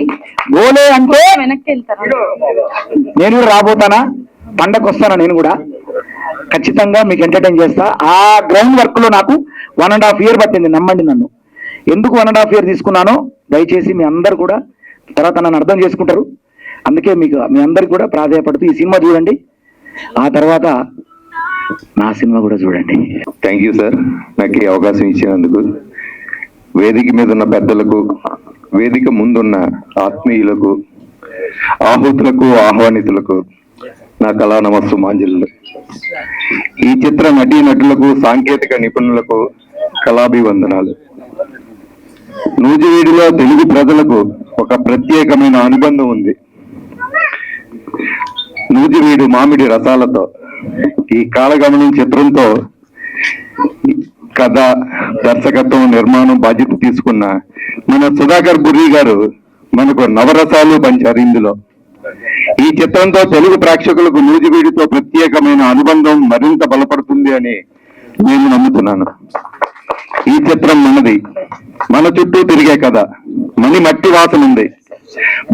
గోలే అంటే నేను కూడా రాబోతానా, పండగ వస్తానా, నేను కూడా ఖచ్చితంగా మీకు ఎంటర్టైన్ చేస్తా. ఆ గ్రౌండ్ వర్క్ లో నాకు 1.5 years పట్టింది, నమ్మండి నన్ను. ఎందుకు 1.5 years తీసుకున్నానో దయచేసి మీ అందరు కూడా తర్వాత నన్ను అర్థం చేసుకుంటారు. అందుకే మీ అందరికి కూడా ప్రాధాన్యపడుతూ ఈ సినిమా చూడండి, ఆ తర్వాత నా సినిమా కూడా చూడండి. థ్యాంక్ యూ సార్, నాకు ఈ అవకాశం ఇచ్చినందుకు. వేదిక మీద ఉన్న పెద్దలకు, వేదిక ముందున్న ఆత్మీయులకు, ఆహుతులకు, ఆహ్వానితులకు నా కళా నమస్సుమాంజలు. ఈ చిత్ర నటులకు, సాంకేతిక నిపుణులకు కళాభివందనాలు. నూజివీడులో తెలుగు ప్రజలకు ఒక ప్రత్యేకమైన అనుబంధం ఉంది. నూజివీడు మామిడి రసాలతో ఈ కాలగమనం చిత్రంతో కథ, దర్శకత్వం, నిర్మాణం బాధ్యత తీసుకున్న మన సుధాకర్ బుర్రి గారు మనకు నవరసాలు పంచారు. ఇందులో ఈ చిత్రంతో తెలుగు ప్రేక్షకులకు నూజివీడుతో ప్రత్యేకమైన అనుబంధం మరింత బలపడుతుంది అని నేను నమ్ముతున్నాను. ఈ చిత్రం మనది, మన చుట్టూ తిరిగే కథ, మట్టి వాసన ఉంది,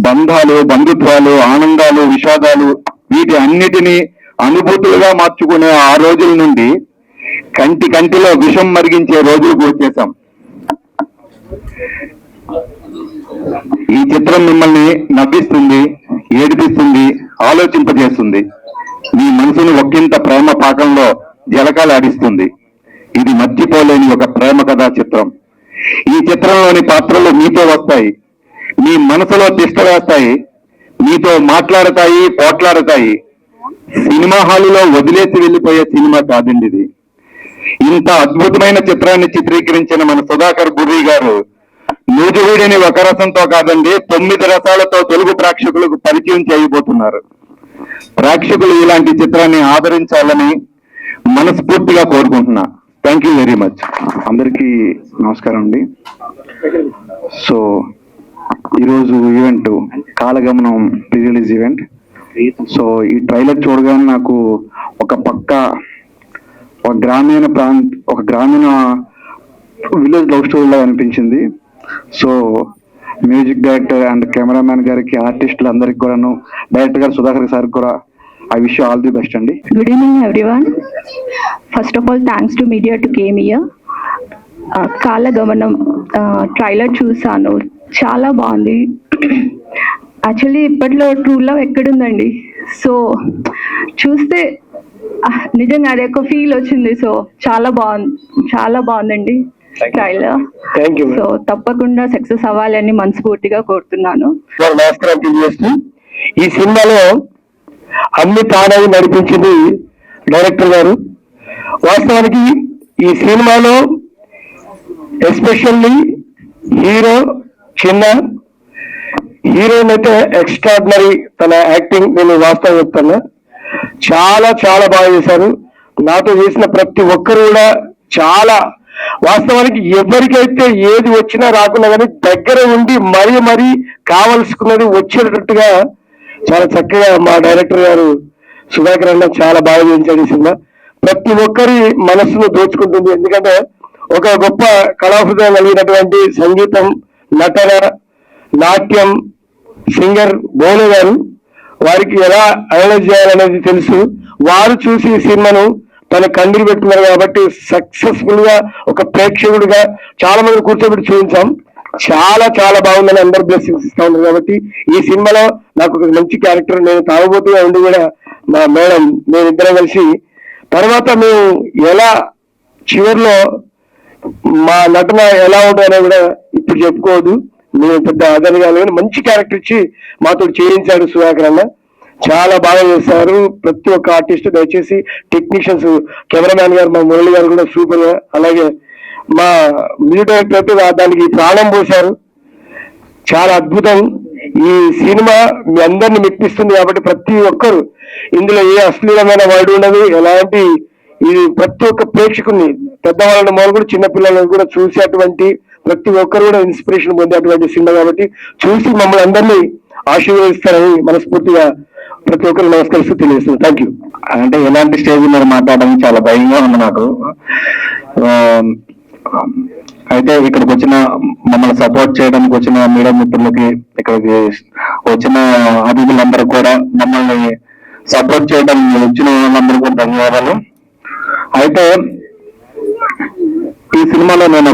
బంధాలు, బంధుత్వాలు, ఆనందాలు, విషాదాలు వీటి అన్నిటినీ అనుభూతులుగా మార్చుకునే ఆ రోజుల నుండి కంటిలో విషం మరిగించే రోజులకు వచ్చేసాం. ఈ చిత్రం మిమ్మల్ని నవ్విస్తుంది, ఏడిపిస్తుంది, ఆలోచింపజేస్తుంది. మీ మనసును ఒక్కింత ప్రేమ పాకంలో జలకాలాడిస్తుంది. ఇది మర్చిపోలేని ఒక ప్రేమ కథా చిత్రం. ఈ చిత్రంలోని పాత్రలు మీతో వస్తాయి, మీ మనసులో తిష్ట వేస్తాయి, మీతో మాట్లాడతాయి, పోట్లాడతాయి. సినిమా హాలులో వదిలేసి వెళ్ళిపోయే సినిమా కాదండి ఇది. ఇంత అద్భుతమైన చిత్రాన్ని చిత్రీకరించిన మన సుధాకర్ గుర్రి గారు నూజివీడిని ఒక రసంతో కాదండి 9 రసాలతో తెలుగు ప్రేక్షకులకు పరిచయం చేయబోతున్నారు. ప్రేక్షకులు ఇలాంటి చిత్రాన్ని ఆదరించాలని మనస్ఫూర్తిగా కోరుకుంటున్నా. Thank you very much. అందరికీ నమస్కారం అండి. సో ఈరోజు event Kalagamanam pre release event. So ఈ ట్రైలర్ చూడగానే నాకు ఒక గ్రామీణ విలేజ్ లవ్ స్టోరీలా అనిపించింది. So music director and cameraman గారికి, ఆర్టిస్టులు అందరికి కూడాను, డైరెక్టర్ గారు సుధాకర్ సార్ కూడా I wish all the best అండి. Good evening everyone. First of all thanks to media to came here. Kalagamanam trailer చూసాను, చాలా బాగుంది. యాక్చువల్లీ ఇప్పట్లో ట్రూ లవ్ ఎక్కడుందండి. సో చూస్తే నిజంగా అదే ఒక ఫీల్ వచ్చింది. సో చాలా బాగుందండి ట్రైలర్. సో తప్పకుండా సక్సెస్ అవ్వాలని మనస్ఫూర్తిగా కోరుతున్నాను. నమస్కారం తెలియజేస్తూ, ఈ సినిమాలో అన్ని తానై నడిపించింది డైరెక్టర్ గారు. వాస్తవానికి ఈ సినిమాలో ఎస్పెషల్లీ హీరోయిన్ అయితే ఎక్స్ట్రాడినరీ. తన యాక్టింగ్ నేను వాస్తవం చెప్తాను, చాలా బాగా చేశారు. నాతో చేసిన ప్రతి ఒక్కరు కూడా చాలా, వాస్తవానికి ఎవరికైతే ఏది వచ్చినా రాకున్నా కానీ దగ్గర ఉండి మరీ కావలసుకున్నది వచ్చేటట్టుగా చాలా చక్కగా మా డైరెక్టర్ గారు సుధాకర్ అన్న చాలా బాగా చేయించాడు ఈ సినిమా. ప్రతి ఒక్కరి మనస్సును దోచుకుంటుంది. ఎందుకంటే ఒక గొప్ప కళాహృదయం కలిగినటువంటి సంగీతం, నటన, నాట్యం సింగర్ బోలే గారు, వారికి ఎలా అనలైజ్ చేయాలనేది తెలుసు. వారు చూసి ఈ సినిమాను తన కండిలు పెట్టుకున్నారు కాబట్టి సక్సెస్ఫుల్ గా ఒక ప్రేక్షకుడిగా చాలా మంది కూర్చోబెట్టి చూపించాం. చాలా బాగుందని అందరు బ్లెస్సింగ్స్ ఇస్తా ఉన్నారు. కాబట్టి ఈ సినిమాలో నాకు ఒక మంచి క్యారెక్టర్, నేను తాగబోతుగా ఉండి కూడా మా మేడం మేమిద్దరం కలిసి తర్వాత మేము ఎలా చివరిలో మా నటన ఎలా ఉంటుందనే కూడా ఇప్పుడు చెప్పుకోవద్దు. మేము పెద్ద ఆదరణగా మంచి క్యారెక్టర్ ఇచ్చి మాతో చేయించాడు సుధాకర్ అన్న. చాలా బాగా చేస్తారు ప్రతి ఒక్క ఆర్టిస్ట్. దయచేసి టెక్నీషియన్స్, కెమెరామ్యాన్ గారు, మా మురళి గారు కూడా సూపర్ గా, అలాగే మా మ్యూజిక్ డైరెక్టర్ అయితే దానికి ప్రాణం పోశారు. చాలా అద్భుతం. ఈ సినిమా మీ అందరిని మెప్పిస్తుంది కాబట్టి ప్రతి ఒక్కరు, ఇందులో ఏ అశ్లీలమైన వర్డ్ ఉండదు, ఎలాంటి, ఇది ప్రతి ఒక్క ప్రేక్షకుని, పెద్దవాళ్ళని మొదలు కూడా చిన్నపిల్లలను కూడా చూసేటువంటి ప్రతి ఒక్కరు కూడా ఇన్స్పిరేషన్ పొందేటువంటి సినిమా కాబట్టి చూసి మమ్మల్ని అందరినీ ఆశీర్వదిస్తారని మనస్ఫూర్తిగా ప్రతి ఒక్కరు నమస్కరిస్తూ తెలియజేస్తున్నాను. Thank you. అంటే ఎలాంటి స్టేజ్ మీద మాట్లాడడం చాలా భయంగా ఉంది నాకు. అయితే ఇక్కడికి వచ్చిన, మమ్మల్ని సపోర్ట్ చేయడానికి వచ్చిన మీడియా మిత్రులకి, ఇక్కడికి వచ్చిన అతిథులందరూ కూడా, మమ్మల్ని సపోర్ట్ చేయడం వచ్చిన వాళ్ళందరూ కూడా ధన్యవాదాలు. అయితే ఈ సినిమాలో నేను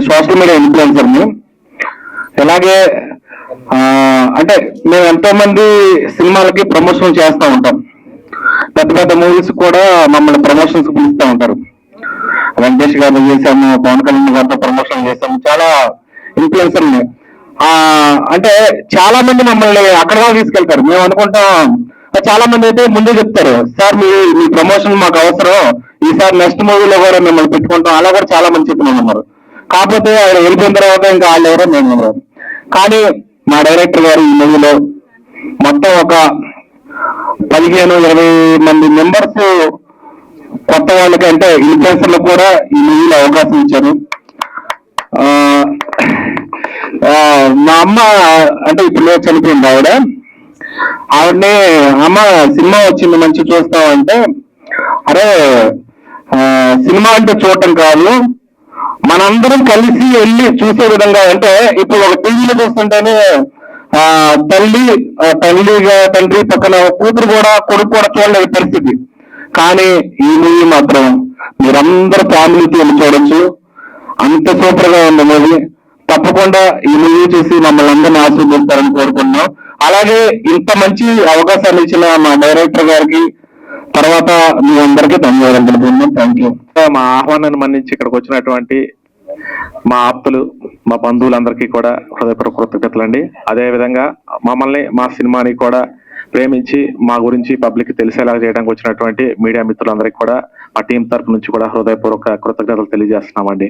సోషల్ మీడియా ఇన్ఫ్లుయెన్సర్ని. అలాగే అంటే మేము ఎంతో మంది సినిమాలకి ప్రమోషన్ చేస్తూ ఉంటాం. పెద్ద మూవీస్ కూడా మమ్మల్ని ప్రమోషన్స్ పిలుస్తూ ఉంటారు. వెంకటేష్ గారు చేశాము, పవన్ కళ్యాణ్ గారితో ప్రమోషన్ చేశాము, చాలా ఇన్ఫ్లుయెన్సర్ని. అంటే చాలా మంది మమ్మల్ని అక్కడ తీసుకెళ్తారు. మేము అనుకుంటాం, చాలా మంది అయితే ముందే చెప్తారు, సార్ మీ ప్రమోషన్ మాకు అవసరం, ఈసారి నెక్స్ట్ మూవీలో కూడా మిమ్మల్ని పెట్టుకుంటాం. అలా కూడా చాలా మంది చెప్పిన ఉన్నారు. కాకపోతే ఆయన వెళ్ళిపోయిన తర్వాత ఇంకా వాళ్ళు ఎవరో మేము ఉన్నారు. కానీ మా డైరెక్టర్ గారు ఈ మూవీలో మొత్తం ఒక 15-20 మంది మెంబర్స్ కొత్త వాళ్ళకి, అంటే ఇన్ఫ్లుయెన్సర్లకు కూడా ఈ మూవీలో అవకాశం ఇచ్చారు. మా అమ్మ అంటే ఇప్పుడు చనిపోయింది ఆవిడని, అమ్మ సినిమా వచ్చింది మంచి చూస్తామంటే, అరే సినిమా అంటే చూడటం కాదు, మనందరం కలిసి వెళ్ళి చూసే విధంగా, అంటే ఇప్పుడు ఒక టీవీలో చూస్తుంటేనే తండ్రి పక్కన కూతురు కూడా కొడుకు కూడా చూడలేని పరిస్థితి. కానీ ఈ మూవీ మాత్రం మీరందరూ ఫ్యామిలీతో వెళ్ళి చూడొచ్చు. అంత సూపర్ గా ఉంది మూవీ. తప్పకుండా ఈ మూవీ చూసి మమ్మల్ని అందరినీ ఆశీర్వదిస్తారని కోరుకుంటున్నాం. అలాగే ఇంత మంచి అవకాశాలు ఇచ్చిన మా డైరెక్టర్ గారికి, తర్వాత మీ అందరికీ ధన్యవాదాలు తెలుపుతున్నాం. Thank you. మా ఆహ్వానాన్ని మన్నించి ఇక్కడికి వచ్చినటువంటి మా ఆప్తులు, మా బంధువులందరికీ కూడా హృదయపూర్వక కృతజ్ఞతలండి. అదేవిధంగా మమ్మల్ని, మా సినిమాని కూడా ప్రేమించి మా గురించి పబ్లిక్ తెలిసేలా చేయడానికి వచ్చినటువంటి మీడియా మిత్రులందరికీ కూడా మా టీం తరపు నుంచి కూడా హృదయపూర్వక కృతజ్ఞతలు తెలియజేస్తున్నామండి.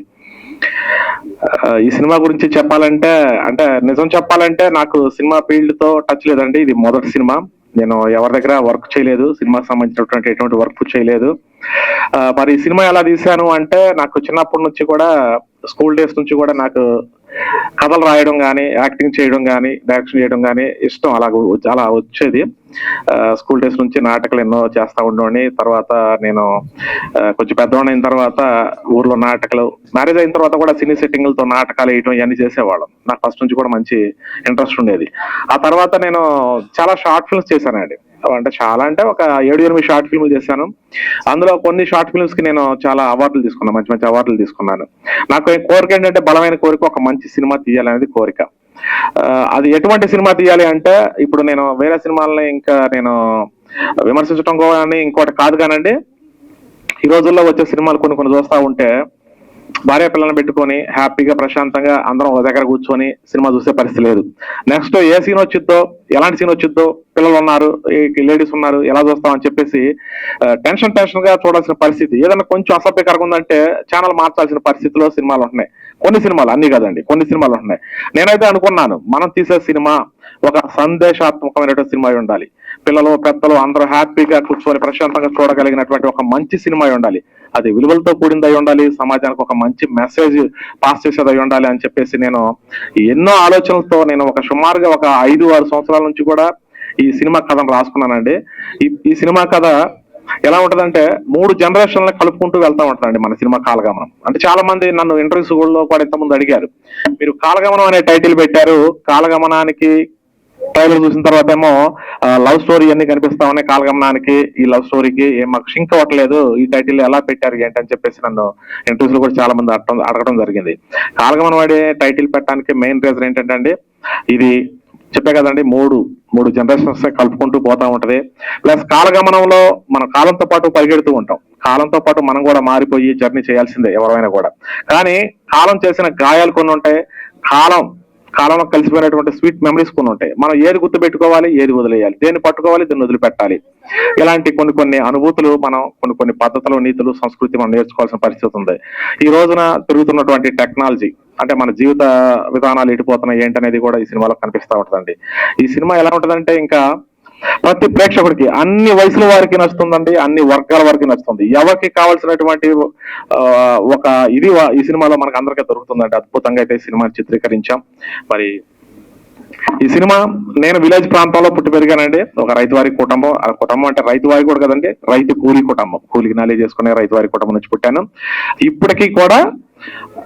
ఈ సినిమా గురించి చెప్పాలంటే, అంటే నిజం చెప్పాలంటే నాకు సినిమా ఫీల్డ్ తో టచ్ లేదండి. ఇది మొదటి సినిమా. నేను ఎవరి దగ్గర వర్క్ చేయలేదు, సినిమాకి సంబంధించినటువంటి ఎటువంటి వర్క్ చేయలేదు. మరి ఈ సినిమా ఎలా తీశాను అంటే, నాకు చిన్నప్పటి నుంచి కూడా, స్కూల్ డేస్ నుంచి కూడా నాకు కథలు రాయడం కానీ, యాక్టింగ్ చేయడం కానీ, డైరెక్షన్ చేయడం కానీ ఇష్టం. అలా వచ్చేది. స్కూల్ డేస్ నుంచి నాటకాలు ఎన్నో చేస్తా ఉండేవాడిని. తర్వాత నేను కొంచెం పెద్దవాడిని అయిన తర్వాత ఊర్లో నాటకాలు, మ్యారేజ్ అయిన తర్వాత కూడా సినీ సెట్టింగ్లతో నాటకాలు వేయటం ఇవన్నీ చేసేవాళ్ళం. నాకు ఫస్ట్ నుంచి కూడా మంచి ఇంట్రెస్ట్ ఉండేది. ఆ తర్వాత నేను చాలా షార్ట్ ఫిల్మ్స్ చేశానండి. అంటే ఒక 7-8 షార్ట్ ఫిల్మ్లు చేశాను. అందులో కొన్ని షార్ట్ ఫిల్మ్స్ కి నేను చాలా అవార్డులు తీసుకున్నాను, మంచి మంచి అవార్డులు తీసుకున్నాను. నాకు కోరిక ఏంటంటే, బలమైన కోరిక, ఒక మంచి సినిమా తీయాలనేది కోరిక. అది ఎటువంటి సినిమా తీయాలి అంటే, ఇప్పుడు నేను వేరే సినిమాలని ఇంకా నేను విమర్శించడం కానీ ఇంకోటి కాదు కానండి, ఈ రోజుల్లో వచ్చే సినిమాలు కొన్ని చూస్తా ఉంటే భార్య పిల్లల్ని పెట్టుకొని హ్యాపీగా ప్రశాంతంగా అందరం ఒక దగ్గర కూర్చొని సినిమా చూసే పరిస్థితి లేదు. నెక్స్ట్ ఏ సీన్ వచ్చిద్దో, ఎలాంటి సీన్ వచ్చిద్దో, పిల్లలు ఉన్నారు, లేడీస్ ఉన్నారు, ఎలా చూస్తామని చెప్పేసి టెన్షన్ గా చూడాల్సిన పరిస్థితి. ఏదైనా కొంచెం అసభ్యకరంగా ఉందంటే ఛానల్ మార్చాల్సిన పరిస్థితిలో సినిమాలు ఉంటున్నాయి. కొన్ని సినిమాలు, అన్ని కదండి, కొన్ని సినిమాలు ఉంటున్నాయి. నేనైతే అనుకున్నాను, మనం తీసే సినిమా ఒక సందేశాత్మకమైనటువంటి సినిమా ఉండాలి. పిల్లలు, పెద్దలు అందరూ హ్యాపీగా కూర్చొని ప్రశాంతంగా చూడగలిగినటువంటి ఒక మంచి సినిమా ఉండాలి. అది విలువలతో కూడింది అయి ఉండాలి, సమాజానికి ఒక మంచి మెసేజ్ పాస్ చేసేది అయి ఉండాలి అని చెప్పేసి నేను ఎన్నో ఆలోచనలతో నేను సుమారుగా ఒక 5-6 సంవత్సరాల నుంచి కూడా ఈ సినిమా కథను రాసుకున్నానండి. ఈ సినిమా కథ ఎలా ఉంటదంటే, 3 జనరేషన్లను కలుపుకుంటూ వెళ్తా ఉంటుందండి మన సినిమా కాలగమనం. అంటే చాలా మంది నన్ను ఇంటర్వ్యూస్ లో కూడా ఇంతకుముందు అడిగారు, మీరు కాలగమనం అనే టైటిల్ పెట్టారు, కాలగమనానికి ట్రైలర్ చూసిన తర్వాత ఏమో లవ్ స్టోరీ అన్ని కనిపిస్తా ఉన్నాయి, కాలగమనానికి ఈ లవ్ స్టోరీకి మాకు సింక్ అవ్వట్లేదు, ఈ టైటిల్ ఎలా పెట్టారు ఏంటి అని చెప్పేసి నన్ను ఇంటర్వ్యూస్ లో కూడా చాలా మంది అడగడం జరిగింది. కాలగమనం వాడే టైటిల్ పెట్టడానికి మెయిన్ రీజన్ ఏంటంటే అండి, ఇది చెప్పే కదండి, 3 జనరేషన్స్ కలుపుకుంటూ పోతా ఉంటది. ప్లస్ కాలగమనంలో మనం కాలంతో పాటు పరిగెడుతూ ఉంటాం, కాలంతో పాటు మనం కూడా మారిపోయి జర్నీ చేయాల్సిందే ఎవరైనా కూడా. కానీ కాలం చేసిన గాయాలు కొన్ని ఉంటాయి, కాలంలో కలిసిపోయినటువంటి స్వీట్ మెమరీస్ కొన్ని ఉంటాయి. మనం ఏది గుర్తు పెట్టుకోవాలి, ఏది వదిలేయాలి, దేన్ని పట్టుకోవాలి, దీన్ని వదిలిపెట్టాలి. ఇలాంటి కొన్ని అనుభూతులు, మనం కొన్ని పద్ధతులు, నీతులు, సంస్కృతి మనం నేర్చుకోవాల్సిన పరిస్థితి ఉంది. ఈ రోజున పెరుగుతున్నటువంటి టెక్నాలజీ, అంటే మన జీవిత విధానాలు ఎడిపోతున్నాయి ఏంటనేది కూడా ఈ సినిమాలో కనిపిస్తా ఉంటుందండి. ఈ సినిమా ఎలా ఉంటుందంటే, ఇంకా ప్రతి ప్రేక్షకుడికి, అన్ని వయసుల వారికి నచ్చుతుందండి, అన్ని వర్గాల వారికి నచ్చుతుంది. ఎవరికి కావాల్సినటువంటి ఒక ఇది ఈ సినిమాలో మనకు అందరికీ దొరుకుతుందండి. అద్భుతంగా అయితే ఈ సినిమాని చిత్రీకరించాం. మరి ఈ సినిమా, నేను విలేజ్ ప్రాంతంలో పుట్టి పెరిగానండి. ఒక రైతువారి కుటుంబం. ఆ కుటుంబం అంటే రైతువారి కూడా కదండి, కూలీ కుటుంబం, కూలికి నాలి చేసుకునే రైతువారి కుటుంబం నుంచి పుట్టాను. ఇప్పటికీ కూడా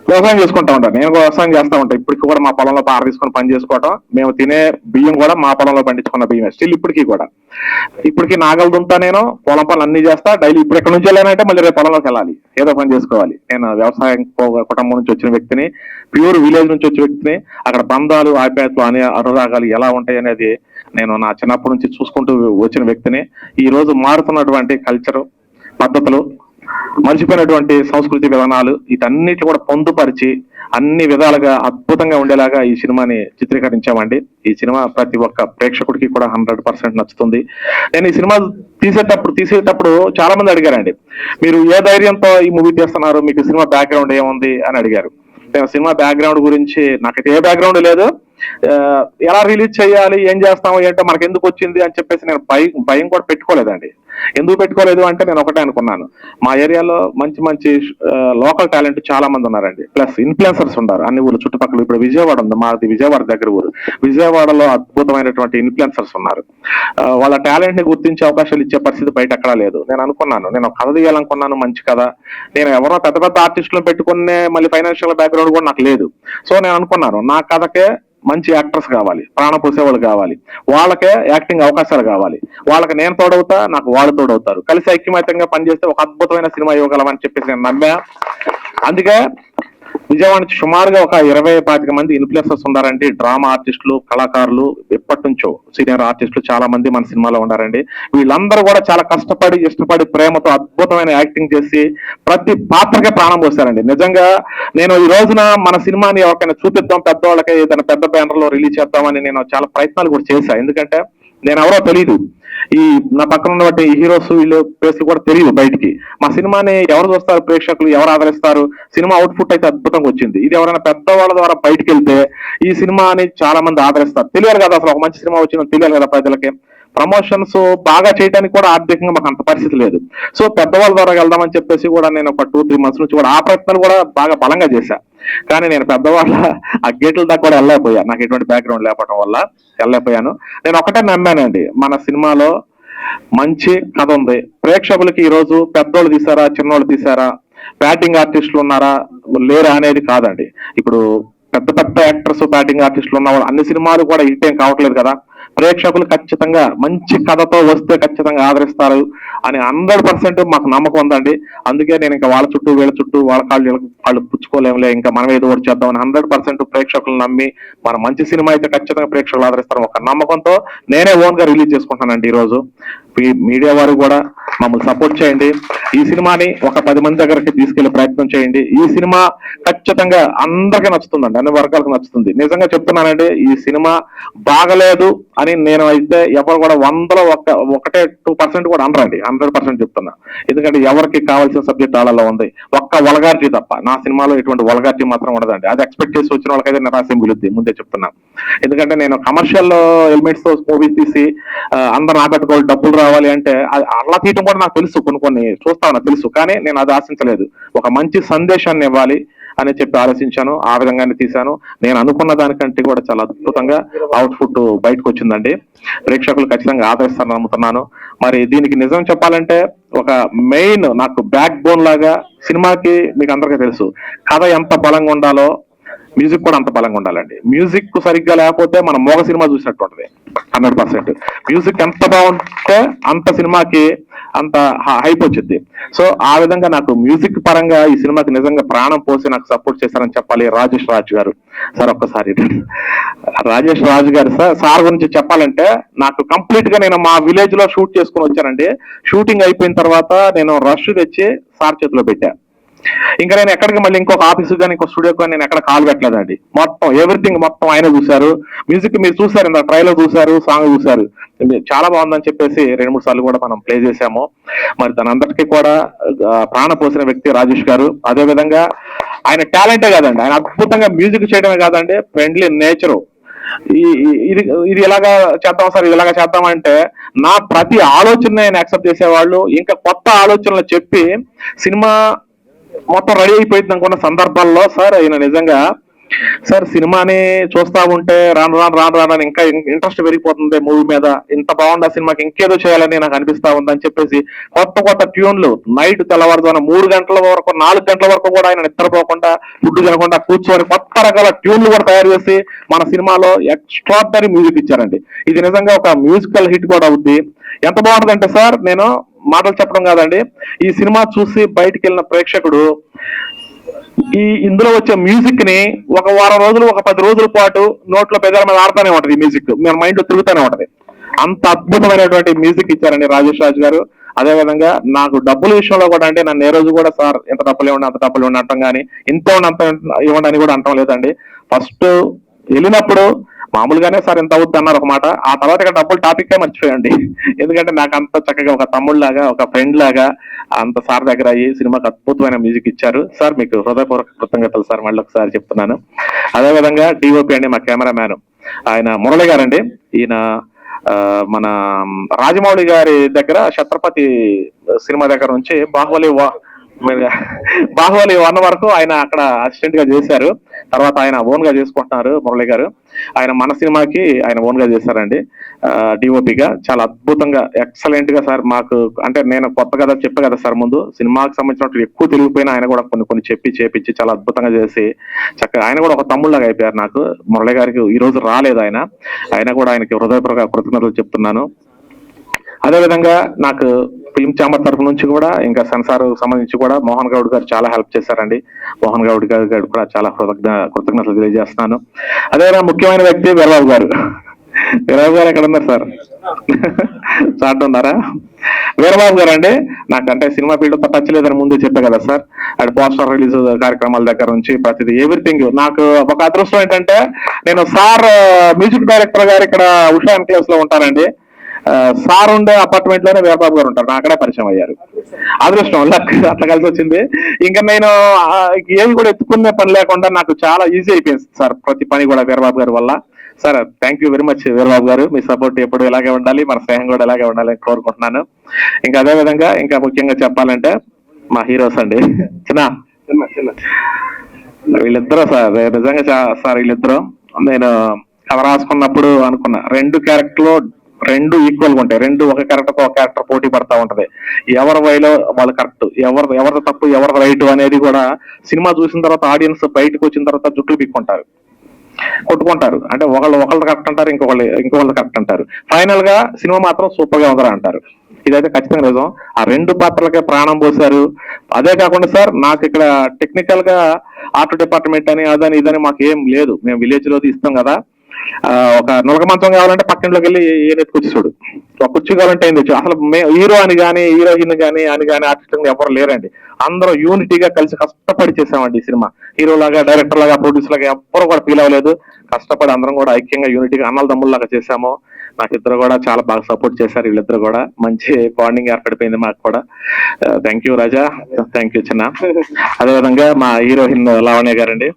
వ్యవసాయం చేసుకుంటా ఉంటాను. నేను వ్యవసాయం చేస్తా ఉంటాను. ఇప్పటికి కూడా మా పొలంలో పార తీసుకొని పని చేసుకోవటం, మేము తినే బియ్యం కూడా మా పొలంలో పండించుకున్న బియ్యమే స్టిల్ ఇప్పటికి నాగలు దుంతా, నేను పొలం పనులు అన్ని చేస్తా డైలీ. ఇప్పుడు ఎక్కడి నుంచి వెళ్ళానంటే మళ్ళీ రేపు పొలంలోకి వెళ్ళాలి, ఏదో పని చేసుకోవాలి. నేను వ్యవసాయం కుటుంబం నుంచి వచ్చిన వ్యక్తిని, ప్యూర్ విలేజ్ నుంచి వచ్చిన వ్యక్తిని. అక్కడ బంధాలు, ఆప్యాయతలు అనే అనురాగాలు ఎలా ఉంటాయి అనేది నేను నా చిన్నప్పటి నుంచి చూసుకుంటూ వచ్చిన వ్యక్తిని. ఈ రోజు మారుతున్నటువంటి కల్చరు, పద్ధతులు, మర్చిపోయినటువంటి సంస్కృతి విధానాలు, వీటన్నిటి కూడా పొందుపరిచి అన్ని విధాలుగా అద్భుతంగా ఉండేలాగా ఈ సినిమాని చిత్రీకరించామండి. ఈ సినిమా ప్రతి ఒక్క ప్రేక్షకుడికి కూడా 100% నచ్చుతుంది. నేను ఈ సినిమా తీసేటప్పుడు చాలా మంది అడిగారండి, మీరు ఏ ధైర్యంతో ఈ మూవీ తీస్తున్నారు, మీకు సినిమా బ్యాక్గ్రౌండ్ ఏముంది అని అడిగారు. సినిమా బ్యాక్గ్రౌండ్ గురించి నాకైతే ఏ బ్యాక్గ్రౌండ్ లేదు. ఎలా రిలీజ్ చేయాలి, ఏం చేస్తాము ఏంటో మనకు ఎందుకు వచ్చింది అని చెప్పేసి నేను భయం కూడా పెట్టుకోలేదండి. ఎందుకు పెట్టుకోలేదు అంటే, నేను ఒకటే అనుకున్నాను, మా ఏరియాలో మంచి లోకల్ టాలెంట్ చాలా మంది ఉన్నారండి. ప్లస్ ఇన్ఫ్లుయెన్సర్స్ ఉన్నారు అన్ని ఊళ్ళు చుట్టుపక్కల. ఇప్పుడు విజయవాడ ఉంది, మాది విజయవాడ దగ్గర ఊరు. విజయవాడలో అద్భుతమైనటువంటి ఇన్ఫ్లుయెన్సర్స్ ఉన్నారు. వాళ్ళ టాలెంట్ ని గుర్తించే అవకాశాలు ఇచ్చే పరిస్థితి బయట ఎక్కడా లేదు. నేను అనుకున్నాను, నేను కథ తీయాలనుకున్నాను, మంచి కథ. నేను ఎవరో పెద్ద ఆర్టిస్టులను పెట్టుకునే మళ్ళీ ఫైనాన్షియల్ బ్యాక్గ్రౌండ్ కూడా నాకు లేదు. సో నేను అనుకున్నాను, నా కథకే మంచి యాక్టర్స్ కావాలి, ప్రాణ పోసేవాళ్ళు కావాలి, వాళ్ళకే యాక్టింగ్ అవకాశాలు కావాలి, వాళ్ళకి నేను తోడవుతా, నాకు వాళ్ళు తోడవుతారు, కలిసి ఐక్యమత్యంగా పనిచేస్తే ఒక అద్భుతమైన సినిమా ఇవ్వగలమని చెప్పేసి నేను నమ్మా. అందుకే విజయవాడ నుంచి సుమారుగా ఒక 20-25 మంది ఇన్ఫ్లుయెన్సర్స్ ఉన్నారండి, డ్రామా ఆర్టిస్టులు, కళాకారులు, ఎప్పటి నుంచో సీనియర్ ఆర్టిస్టులు చాలా మంది మన సినిమాలో ఉన్నారండి. వీళ్ళందరూ కూడా చాలా కష్టపడి, ఇష్టపడి, ప్రేమతో అద్భుతమైన యాక్టింగ్ చేసి ప్రతి పాత్రకే ప్రాణం పోస్తారండి. నిజంగా నేను ఈ రోజున మన సినిమాని ఎవరికైనా చూపిద్దాం, పెద్దవాళ్ళకి ఏదైనా పెద్ద బ్యానర్ లో రిలీజ్ చేద్దామని నేను చాలా ప్రయత్నాలు కూడా చేశాను. ఎందుకంటే నేను ఎవరో తెలియదు, ఈ నా పక్కన ఉన్నటువంటి హీరోస్ వీళ్ళు పేర్లు కూడా తెలియదు బయటికి. మా సినిమాని ఎవరు చూస్తారు, ప్రేక్షకులు ఎవరు ఆదరిస్తారు, సినిమా అవుట్పుట్ అయితే అద్భుతంగా వచ్చింది. ఇది ఎవరైనా పెద్దవాళ్ళ ద్వారా బయటికి వెళ్తే ఈ సినిమాని చాలా మంది ఆదరిస్తారు. తెలియాలి కదా అసలు ఒక మంచి సినిమా వచ్చిందని తెలియాలి కదా ప్రజలకి. ప్రమోషన్స్ బాగా చేయడానికి కూడా ఆర్థికంగా మాకు అంత పరిస్థితి లేదు. సో పెద్దవాళ్ళ ద్వారా వెళ్దామని చెప్పేసి కూడా నేను ఒక 2-3 months నుంచి కూడా ఆ ప్రయత్నాలు కూడా బాగా బలంగా చేశా. కానీ నేను పెద్దవాళ్ళ ఆ గేట్ల దాకా కూడా వెళ్ళలేకపోయా, నాకు ఎటువంటి బ్యాక్గ్రౌండ్ లేకపోవడం వల్ల వెళ్ళలేకపోయాను. నేను ఒకటే నమ్మానండి, మన సినిమాలో మంచి కథ ఉంది. ప్రేక్షకులకి ఈ రోజు పెద్దోళ్ళు తీసారా, చిన్నోళ్ళు తీసారా, బ్యాటింగ్ ఆర్టిస్టులు ఉన్నారా లేరా అనేది కాదండి. ఇప్పుడు పెద్ద పెద్ద యాక్టర్స్, బ్యాటింగ్ ఆర్టిస్టులు ఉన్న అన్ని సినిమాలు కూడా హిట్ ఏం కావట్లేదు కదా. ప్రేక్షకులు ఖచ్చితంగా మంచి కథతో వస్తే ఖచ్చితంగా ఆదరిస్తారు అని 100% మాకు నమ్మకం ఉందండి. అందుకే నేను ఇంకా వాళ్ళ చుట్టూ వీళ్ళ చుట్టూ వాళ్ళ వాళ్ళు పుచ్చుకోలేములే, ఇంకా మనం ఏదో ఒకటి చేద్దామని 100% ప్రేక్షకులు నమ్మి మన మంచి సినిమా అయితే ఖచ్చితంగా ప్రేక్షకులు ఆదరిస్తారు ఒక నమ్మకంతో నేనే ఓన్ గా రిలీజ్ చేసుకుంటానండి. ఈ రోజు మీడియా వారు కూడా మమ్మల్ని సపోర్ట్ చేయండి. ఈ సినిమాని ఒక 10 మంది దగ్గరికి తీసుకెళ్లే ప్రయత్నం చేయండి. ఈ సినిమా ఖచ్చితంగా అందరికీ నచ్చుతుందండి, అన్ని వర్గాలకు నచ్చుతుంది. నిజంగా చెప్తున్నానండి, ఈ సినిమా బాగలేదు అని నేను అయితే ఎవరు కూడా 100లో 1-2% కూడా అనరండి, 100% చెప్తున్నా. ఎందుకంటే ఎవరికి కావాల్సిన సబ్జెక్ట్ వాళ్ళలో ఉంది, ఒక్క వల్గారిటీ తప్ప. నా సినిమాలో ఎటువంటి వల్గారిటీ మాత్రం ఉండదండి. అది ఎక్స్పెక్ట్ చేసి వచ్చిన వాళ్ళకైతే నిరాశ మిగులుద్ది, ముందే చెప్తున్నా. ఎందుకంటే నేను కమర్షియల్ ఎలిమెంట్స్ తో మూవీ తీసి అందరు ఆకట్టుకోవాలి, డబ్బులు రావాలి అంటే అలా తీయటం కూడా నాకు తెలుసు, కొన్ని చూస్తాను తెలుసు. కానీ నేను అది ఆశించలేదు, ఒక మంచి సందేశాన్ని ఇవ్వాలి అని చెప్పి ఆలోచించాను, ఆ విధంగానే తీశాను. నేను అనుకున్న దానికంటే కూడా చాలా అద్భుతంగా అవుట్పుట్ బయటకు వచ్చిందండి. ప్రేక్షకులు ఖచ్చితంగా ఆదరిస్తారని నమ్ముతున్నాను. మరి దీనికి నిజం చెప్పాలంటే ఒక మెయిన్ నాకు బ్యాక్ బోన్ లాగా సినిమాకి మీకు అందరికీ తెలుసు, కథ ఎంత బలంగా ఉండాలో మ్యూజిక్ కూడా అంత బలంగా ఉండాలండి. మ్యూజిక్ సరిగ్గా లేకపోతే మనం మోగ సినిమా చూసినట్టు ఉంటుంది 100%. మ్యూజిక్ ఎంత బాగుంటే అంత సినిమాకి అంత హైప్ వచ్చింది. సో ఆ విధంగా నాకు మ్యూజిక్ పరంగా ఈ సినిమాకి నిజంగా ప్రాణం పోసి నాకు సపోర్ట్ చేశారని చెప్పాలి రాజేష్ రాజ్ గారు. సార్ ఒక్కసారి రాజేష్ రాజ్ గారు సార్ గురించి చెప్పాలంటే, నాకు కంప్లీట్ గా నేను మా విలేజ్ లో షూట్ చేసుకుని వచ్చానండి. షూటింగ్ అయిపోయిన తర్వాత నేను రష్ తెచ్చి సార్ చేతిలో పెట్టా. ఇంకా నేను ఎక్కడికి మళ్ళీ ఇంకొక ఆఫీసు కానీ ఇంకో స్టూడియో కానీ నేను ఎక్కడ కాల్ పెట్టలేదండి. మొత్తం ఎవ్రీథింగ్ మొత్తం ఆయన చూశారు. మ్యూజిక్ మీరు చూసారు, ఇంత ట్రైలర్ చూసారు, సాంగ్ చూసారు, చాలా బాగుందని చెప్పేసి 2-3 సార్లు కూడా మనం ప్లే చేశాము. మరి తనందరికీ కూడా ప్రాణ పోసిన వ్యక్తి రాజేష్ గారు. అదే విధంగా ఆయన టాలెంటే కాదండి, ఆయన అద్భుతంగా మ్యూజిక్ చేయడమే కాదండి, ఫ్రెండ్లీ నేచరు. ఇది ఎలాగా చేద్దాం సార్, ఇది ఎలాగా చేద్దామంటే నా ప్రతి ఆలోచన ఆయన యాక్సెప్ట్ చేసేవాళ్ళు. ఇంకా కొత్త ఆలోచనలు చెప్పి సినిమా మొత్తం రెడీ అయిపోయింది అనుకున్న సందర్భాల్లో సార్ ఆయన నిజంగా సార్ సినిమాని చూస్తా ఉంటే రాను రాను ఇంకా ఇంట్రెస్ట్ పెరిగిపోతుంది మూవీ మీద, ఇంత బాగుంది సినిమాకి ఇంకేదో చేయాలని నాకు అనిపిస్తా ఉందని చెప్పేసి కొత్త ట్యూన్లు నైట్ తెల్లవారుజామున 3 గంటల వరకు 4 గంటల వరకు కూడా ఆయన నిద్రపోకుండా ఫుడ్ తినకుండా కూర్చొని కొత్త రకాల ట్యూన్లు కూడా తయారు చేసి మన సినిమాలో ఎక్స్ట్రాడినరీ మ్యూజిక్ ఇచ్చారండి. ఇది నిజంగా ఒక మ్యూజికల్ హిట్ కూడా అవుద్ది. ఎంత బాగుంటుందంటే సార్, నేను మాటలు చెప్పడం కాదండి, ఈ సినిమా చూసి బయటికి వెళ్ళిన ప్రేక్షకుడు ఇందులో వచ్చే మ్యూజిక్ ని ఒక వారం రోజులు, ఒక 10 రోజుల పాటు నోట్లో పెదాల మీద ఆడుతూనే ఉంటది. ఈ మ్యూజిక్ మన మైండ్ లో తిరుగుతూనే ఉంటది. అంత అద్భుతమైనటువంటి మ్యూజిక్ ఇచ్చారండి రాజేష్ రాజ్ గారు. అదే విధంగా నాకు డబ్బుల విషయంలో కూడా అంటే నన్ను ఏ రోజు కూడా సార్ ఎంత డబ్బులు ఇవ్వండి అంత డబ్బులు ఇవ్వండి అంటాం, కానీ ఇంత అంత ఇవ్వండి అని కూడా అంటాం లేదండి. ఫస్ట్ వెళ్ళినప్పుడు మామూలుగానే సార్ ఎంత అవుద్ది అన్నారు ఒక మాట, ఆ తర్వాత ఇక్కడ డబ్బులు టాపిక్ మర్చిపోయండి. ఎందుకంటే నాకు అంత చక్కగా ఒక తమ్ముళ్ళలాగా, ఒక ఫ్రెండ్ లాగా అంత సార్ దగ్గర అయ్యి సినిమాకి అద్భుతమైన మ్యూజిక్ ఇచ్చారు. సార్ మీకు హృదయపూర్వక కృతజ్ఞతలు సార్, మళ్ళీ ఒకసారి చెప్తున్నాను. అదేవిధంగా డిఓపి అండి, మా కెమెరా మ్యాన్ ఆయన మురళి గారండి. ఈయన మన రాజమౌళి గారి దగ్గర ఛత్రపతి సినిమా దగ్గర నుంచి మీరు బాహుబలి 1 వరకు ఆయన అక్కడ అసిస్టెంట్ గా చేశారు. తర్వాత ఆయన ఓన్ గా చేసుకుంటున్నారు మురళి గారు. ఆయన మన సినిమాకి ఆయన ఓన్ గా చేశారండి డిఓపిగా. చాలా అద్భుతంగా ఎక్సలెంట్ గా సార్. మాకు అంటే నేను కొత్త కథ చెప్పే కదా సార్, ముందు సినిమాకి సంబంధించినట్టు ఎక్కువ తెలిగిపోయినా ఆయన కూడా కొన్ని చేపించి చాలా అద్భుతంగా చేసి చక్కగా ఆయన కూడా ఒక తమ్ముళ్ళగా అయిపోయారు నాకు. మురళి గారికి ఈ రోజు రాలేదు ఆయన కూడా ఆయనకి హృదయపూర్వక కృతజ్ఞతలు చెప్తున్నాను. అదేవిధంగా నాకు ఫిల్మ్ ఛాంబర్ తరఫు నుంచి కూడా ఇంకా సెన్సార్ సంబంధించి కూడా మోహన్ గౌడ్ గారు చాలా హెల్ప్ చేశారండి. మోహన్ గౌడ్ గారు కూడా చాలా కృతజ్ఞతలు తెలియజేస్తున్నాను. అదేవిధంగా ముఖ్యమైన వ్యక్తి వీరబాబు గారు. వీరబాబు గారు ఎక్కడ ఉన్నారు సార్? చాట్ ఉన్నారా? వీరబాబు గారు అండి నాకంటే సినిమా ఫీల్డ్ తో టచ్ లేదని ముందు చెప్పే కదా సార్. అది పోస్టర్ రిలీజ్ కార్యక్రమాల దగ్గర నుంచి ప్రతిదీ ఎవ్రీథింగ్. నాకు ఒక అదృష్టం ఏంటంటే నేను సార్ మ్యూజిక్ డైరెక్టర్ గారు ఇక్కడ ఉషా ఎన్క్లేవ్స్ లో ఉంటారండి. సార్ ఉండే అపార్ట్మెంట్ లోనే వీరబాబు గారు ఉంటారు. అక్కడే పరిచయం అయ్యారు. అదృష్టం అట్లా కలిసి వచ్చింది. ఇంకా నేను ఏమి కూడా ఎత్తుకునే పని లేకుండా నాకు చాలా ఈజీ అయిపోయింది సార్ ప్రతి పని కూడా వీరబాబు గారి వల్ల. Sir thank you very much Veerababu గారు. మీ సపోర్ట్ ఎప్పుడు ఇలాగే ఉండాలి, మన స్నేహం కూడా ఇలాగే ఉండాలని కోరుకుంటున్నాను. ఇంకా అదే విధంగా ఇంకా ముఖ్యంగా చెప్పాలంటే మా హీరోస్ అండి చిన్న వీళ్ళిద్దరూ సార్. నిజంగా సార్ వీళ్ళిద్దరూ నేను కథ రాసుకున్నప్పుడు అనుకున్నా 2 క్యారెక్టర్లు 2 ఈక్వల్ గా ఉంటాయి. 2 ఒక క్యారెక్టర్ పోటీ పడతా ఉంటది. ఎవరి వైలో వాళ్ళు కరెక్ట్, ఎవరిది తప్పు ఎవరిది రైట్ అనేది కూడా సినిమా చూసిన తర్వాత ఆడియన్స్ బయటకు వచ్చిన తర్వాత జుట్లు పిక్కుంటారు, కొట్టుకుంటారు. అంటే ఒకళ్ళు కరెక్ట్ అంటారు, ఇంకొకళ్ళు కరెక్ట్ అంటారు. ఫైనల్ గా సినిమా మాత్రం సూపర్ గా ఉందరా అంటారు. ఇదైతే ఖచ్చితంగా నిజం. ఆ 2 పాత్రలకే ప్రాణం పోశారు. అదే కాకుండా సార్ నాకు ఇక్కడ టెక్నికల్ గా ఆర్ట్ డిపార్ట్మెంట్ అని అదని ఇదని మాకు ఏం లేదు. మేము విలేజ్ లో తీస్తాం కదా. ఒక నులక మంచం కావాలంటే పక్కింట్లోకి వెళ్ళి ఏనెత్తుకొచ్చి చూడు, ఒక కుర్చీ కావాలంటే ఏం తెచ్చు. అసలు హీరో అని కానీ హీరోయిన్ కానీ ఆర్టిస్ట్ ఎవరు లేరండి. అందరూ యూనిటీగా కలిసి కష్టపడి చేసామండి ఈ సినిమా. హీరో లాగా, డైరెక్టర్ లాగా, ప్రొడ్యూసర్ లాగా ఎవ్వరు కూడా ఫీల్ అవ్వలేదు. కష్టపడి అందరం కూడా ఐక్యంగా యూనిటీగా అన్నల తమ్ముళ్ళలాగా చేశాము. నాకు ఇద్దరు కూడా చాలా బాగా సపోర్ట్ చేశారు. వీళ్ళిద్దరు కూడా మంచి బాండింగ్ ఏర్పడిపోయింది మాకు కూడా. Thank you Raja, thank you చిన్న. అదేవిధంగా మా హీరోయిన్ లావణ్య గారండి,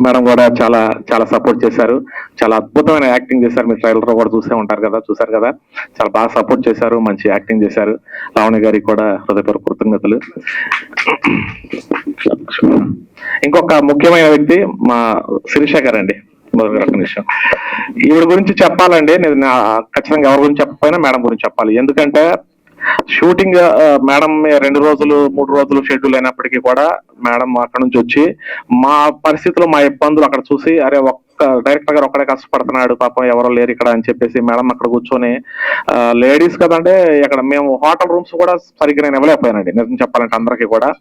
మేడం కూడా చాలా చాలా సపోర్ట్ చేశారు. చాలా అద్భుతమైన యాక్టింగ్ చేశారు. మీరు ట్రైలర్ కూడా చూసారు కదా. చాలా బాగా సపోర్ట్ చేశారు, మంచి యాక్టింగ్ చేశారు. లావణ్య గారికి కూడా హృదయపూర్వక కృతజ్ఞతలు. ఇంకొక ముఖ్యమైన వ్యక్తి మా శిరీష గారండి. ఒక నిమిషం ఈవిడ గురించి చెప్పాలండి. నేను ఖచ్చితంగా ఎవరి గురించి చెప్పకపోయినా మేడం గురించి చెప్పాలి. ఎందుకంటే షూటింగ్ మేడం 2 రోజులు 3 రోజులు షెడ్యూల్ అయినప్పటికీ కూడా మేడం అక్కడ నుంచి వచ్చి మా పరిస్థితులు, మా ఇబ్బందులు అక్కడ చూసి, అరే ఒక్క డైరెక్టర్ గారు ఒక్కడే కష్టపడుతున్నాడు పాపం, ఎవరో లేరు ఇక్కడ అని చెప్పేసి మేడం అక్కడ కూర్చొని లేడీస్ కదంటే ఇక్కడ మేము హోటల్ రూమ్స్ కూడా సరిగ్గా నేను ఇవ్వలేకపోయానండి నిజం చెప్పాలంటే అందరికీ కూడా.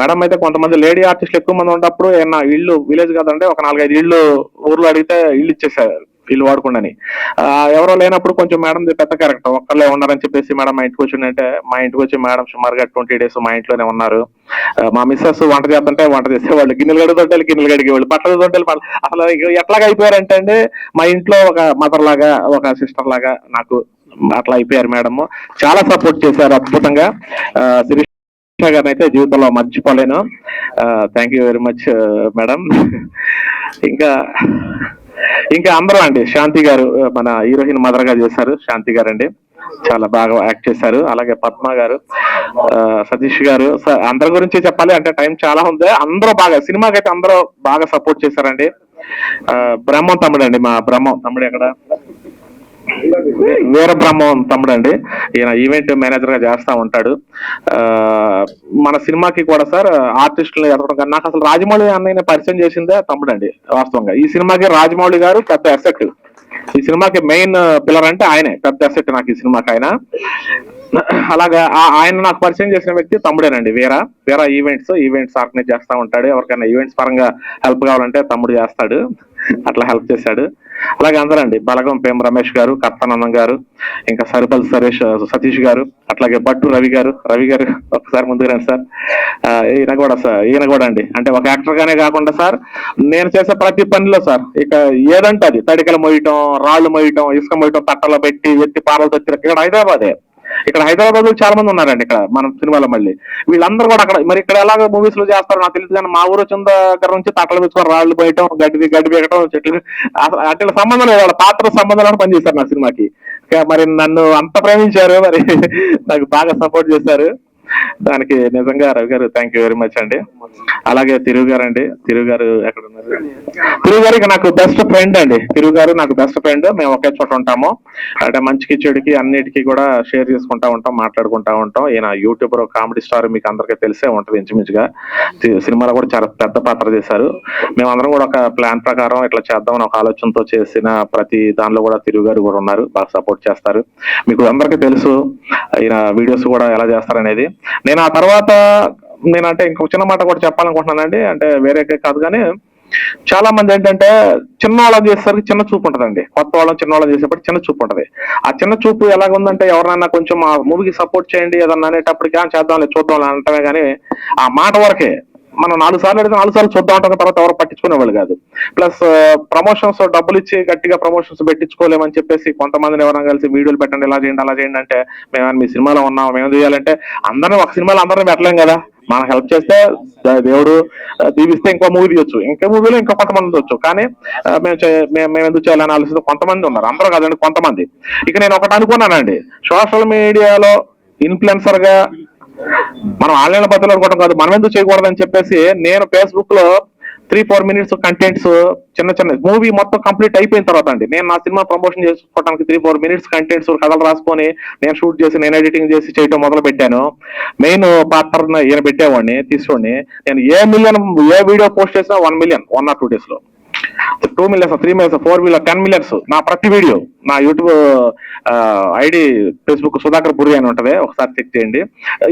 మేడం అయితే కొంతమంది లేడీ ఆర్టిస్టులు ఎక్కువ మంది ఉన్నప్పుడు ఏమన్నా ఇల్లు విలేజ్ కదంటే ఒక 4-5 ఇళ్ళు ఊర్లో అడిగితే ఇల్లు ఇచ్చేసారు ఇల్లు వాడుకుండాని. ఎవరో లేనప్పుడు కొంచెం మేడం పెద్ద క్యారెక్టర్ ఒక్కళ్ళే ఉన్నారని చెప్పేసి మేడం మా ఇంటికి వచ్చిందంటే, మా ఇంటికి వచ్చి మేడం సుమారుగా 20 days మా ఇంట్లోనే ఉన్నారు. మా మిస్సెస్ వంట చేస్తుంటే వంట చేసేవాళ్ళు, గిన్నెలు గడుగుతుంటే గిన్నెలు గడిగేవాళ్ళు, బట్టలు తొంటే అసలు ఎట్లాగా అయిపోయారంటే అండి మా ఇంట్లో ఒక మదర్ లాగా, ఒక సిస్టర్ లాగా నాకు అట్లా అయిపోయారు. మేడం చాలా సపోర్ట్ చేశారు అద్భుతంగా. శిరీష గారిని అయితే జీవితంలో మర్చిపోలేను. Thank you very much madam. ఇంకా అందరూ అండి, శాంతి గారు మన హీరోయిన్ మదర్ గా చేశారు. శాంతి గారు అండి చాలా బాగా యాక్ట్ చేశారు. అలాగే పద్మ గారు, సతీష్ గారు, అందరి గురించి చెప్పాలి అంటే టైం చాలా ఉంది. అందరూ బాగా సినిమాకి అయితే అందరూ బాగా సపోర్ట్ చేశారండి. బ్రహ్మం తమ్ముడు అండి, మా బ్రహ్మం తమ్ముడు ఎక్కడ వీరబ్రహ్మం తమ్ముడు అండి. ఈయన ఈవెంట్ మేనేజర్ గా చేస్తా ఉంటాడు. మన సినిమాకి కూడా సార్ ఆర్టిస్టులు ఎదగడం కానీ నాకు అసలు రాజమౌళి అన్నయ్య పరిచయం చేసిందే తమ్ముడు అండి. వాస్తవంగా ఈ సినిమాకి రాజమౌళి గారు పెద్ద అసెట్. ఈ సినిమాకి మెయిన్ పిల్లర్ అంటే ఆయనే, పెద్ద అసెట్ నాకు ఈ సినిమాకి ఆయన. అలాగా ఆయన నాకు పరిచయం చేసిన వ్యక్తి తమ్ముడేనండి. వేరే ఈవెంట్స్ ఆర్గనైజ్ చేస్తా ఉంటాడు. ఎవరికైనా ఈవెంట్స్ పరంగా హెల్ప్ కావాలంటే తమ్ముడు చేస్తాడు, అట్లా హెల్ప్ చేశాడు. అలాగే అందరండి, బలగం పేమ రమేష్ గారు, కర్తానందం గారు, ఇంకా సరిపల్లి సతీష్ గారు, అట్లాగే బట్టు రవి గారు ఒకసారి ముందుకు రండి సార్. ఈయన కూడా అండి అంటే ఒక యాక్టర్ గానే కాకుండా సార్ నేను చేసే ప్రతి పనిలో సార్ ఇక ఏదంటే అది తడికలు మోయటం, రాళ్లు మోయటం, ఇసుక మోయటం, తట్టలో పెట్టి ఎత్తి పారలు తెచ్చి ఇక్కడ హైదరాబాద్ లో చాలా మంది ఉన్నారండి ఇక్కడ మన సినిమాలో. మళ్ళీ వీళ్ళందరూ కూడా అక్కడ మరి ఇక్కడ ఎలాగో మూవీస్ లో చేస్తారో నాకు తెలియదు కానీ మా ఊరు వచ్చిన దగ్గర నుంచి తట్టలు పెట్టుకొని రాళ్ళు పోయటం, గడ్డి పీకటం, చెట్లు అట్లా సంబంధం లేదు, వాళ్ళ పాత్ర సంబంధాలను పనిచేశారు నా సినిమాకి. మరి నన్ను అంత ప్రేమించారు, మరి నాకు బాగా సపోర్ట్ చేశారు. దానికి నిజంగా రవి గారు థ్యాంక్ యూ వెరీ మచ్ అండి. అలాగే తిరుగు గారు అండి, తిరుగు గారు ఎక్కడ ఉన్నారు? తిరుగు గారికి నాకు బెస్ట్ ఫ్రెండ్ అండి. తిరుగు గారు నాకు బెస్ట్ ఫ్రెండ్. మేము ఒకే చోట ఉంటాము. అంటే మంచికి చెడుకి అన్నిటికీ కూడా షేర్ చేసుకుంటా ఉంటాం, మాట్లాడుకుంటా ఉంటాం. ఈయన యూట్యూబర్, కామెడీ స్టార్, మీకు అందరికీ తెలిసే ఉంటుంది ఇంచుమించుగా. సినిమాలో కూడా చాలా పెద్ద పాత్ర చేశారు. మేమందరం కూడా ఒక ప్లాన్ ప్రకారం ఇట్లా చేద్దామని ఒక ఆలోచనతో చేసిన ప్రతి దానిలో కూడా తిరుగు గారు కూడా ఉన్నారు, బాగా సపోర్ట్ చేస్తారు. మీకు అందరికీ తెలుసు ఈయన వీడియోస్ కూడా ఎలా చేస్తారనేది. నేను ఆ తర్వాత నేనంటే ఇంకొక చిన్న మాట కూడా చెప్పాలనుకుంటున్నానండి. అంటే వేరే కాదు కానీ చాలా మంది ఏంటంటే చిన్న వాళ్ళని చేసేసరికి చిన్న చూపు ఉంటుందండి. కొత్త వాళ్ళని చిన్న వాళ్ళని చేసేప్పటికి చిన్న చూపు ఉంటది. ఆ చిన్న చూపు ఎలాగ ఉందంటే ఎవరైనా కొంచెం ఆ మూవీకి సపోర్ట్ చేయండి ఏదన్నా అనేటప్పటికి చేద్దాం చూద్దాం అంటమే కానీ ఆ మాట వరకే. మనం 4 సార్లు అడిగితే 4 సార్లు చూద్దాం అంటున్న తర్వాత ఎవరు పట్టించుకునేవాళ్ళు కాదు. ప్లస్ ప్రమోషన్స్ డబ్బులు ఇచ్చి గట్టిగా ప్రమోషన్స్ పెట్టించుకోలేమని చెప్పేసి కొంతమందిని ఎవరైనా కలిసి వీడియోలు పెట్టండి, ఇలా చేయండి అలా చేయండి అంటే మేము మీ సినిమాలో ఉన్నాం, మేము చేయాలంటే అందరినీ ఒక సినిమాలో అందరినీ పెట్టలేం కదా. మనం హెల్ప్ చేస్తే దేవుడు దీవిస్తే ఇంకో మూవీ తీయొచ్చు, ఇంకో మూవీలో ఇంకో కొంతమంది వచ్చు. కానీ మేము ఎందుకు చేయాలని ఆలోచిస్తే కొంతమంది ఉన్నారు, అందరూ కాదండి కొంతమంది. ఇక నేను ఒకటి అనుకున్నానండి, సోషల్ మీడియాలో ఇన్ఫ్లుయెన్సర్ గా మనం ఆన్లైన్ బతులు అనుకోవడం కాదు, మనం ఎందుకు చేయకూడదని చెప్పేసి నేను ఫేస్బుక్ లో 3-4 మినిట్స్ కంటెంట్స్ చిన్న మూవీ మొత్తం కంప్లీట్ అయిపోయిన తర్వాత అండి నేను నా సినిమా ప్రమోషన్ చేసుకోవడానికి 3-4 మినిట్స్ కంటెంట్స్ కథలు రాసుకొని నేను షూట్ చేసి నేను ఎడిటింగ్ చేసి చేయటం మొదలు పెట్టాను. మెయిన్ పార్ట్నర్ ఈయన పెట్టేవాడిని తీసుకొని నేను ఏ వీడియో పోస్ట్ చేసినా 1 మిలియన్ 1 or 2 days లో, 2 millions 3 millions 4 millions 10 millions నా ప్రతి వీడియో. నా యూట్యూబ్ ఐడి ఫేస్బుక్ సుధాకర్ పురి అని ఉంటది, ఒకసారి చెక్ చేయండి.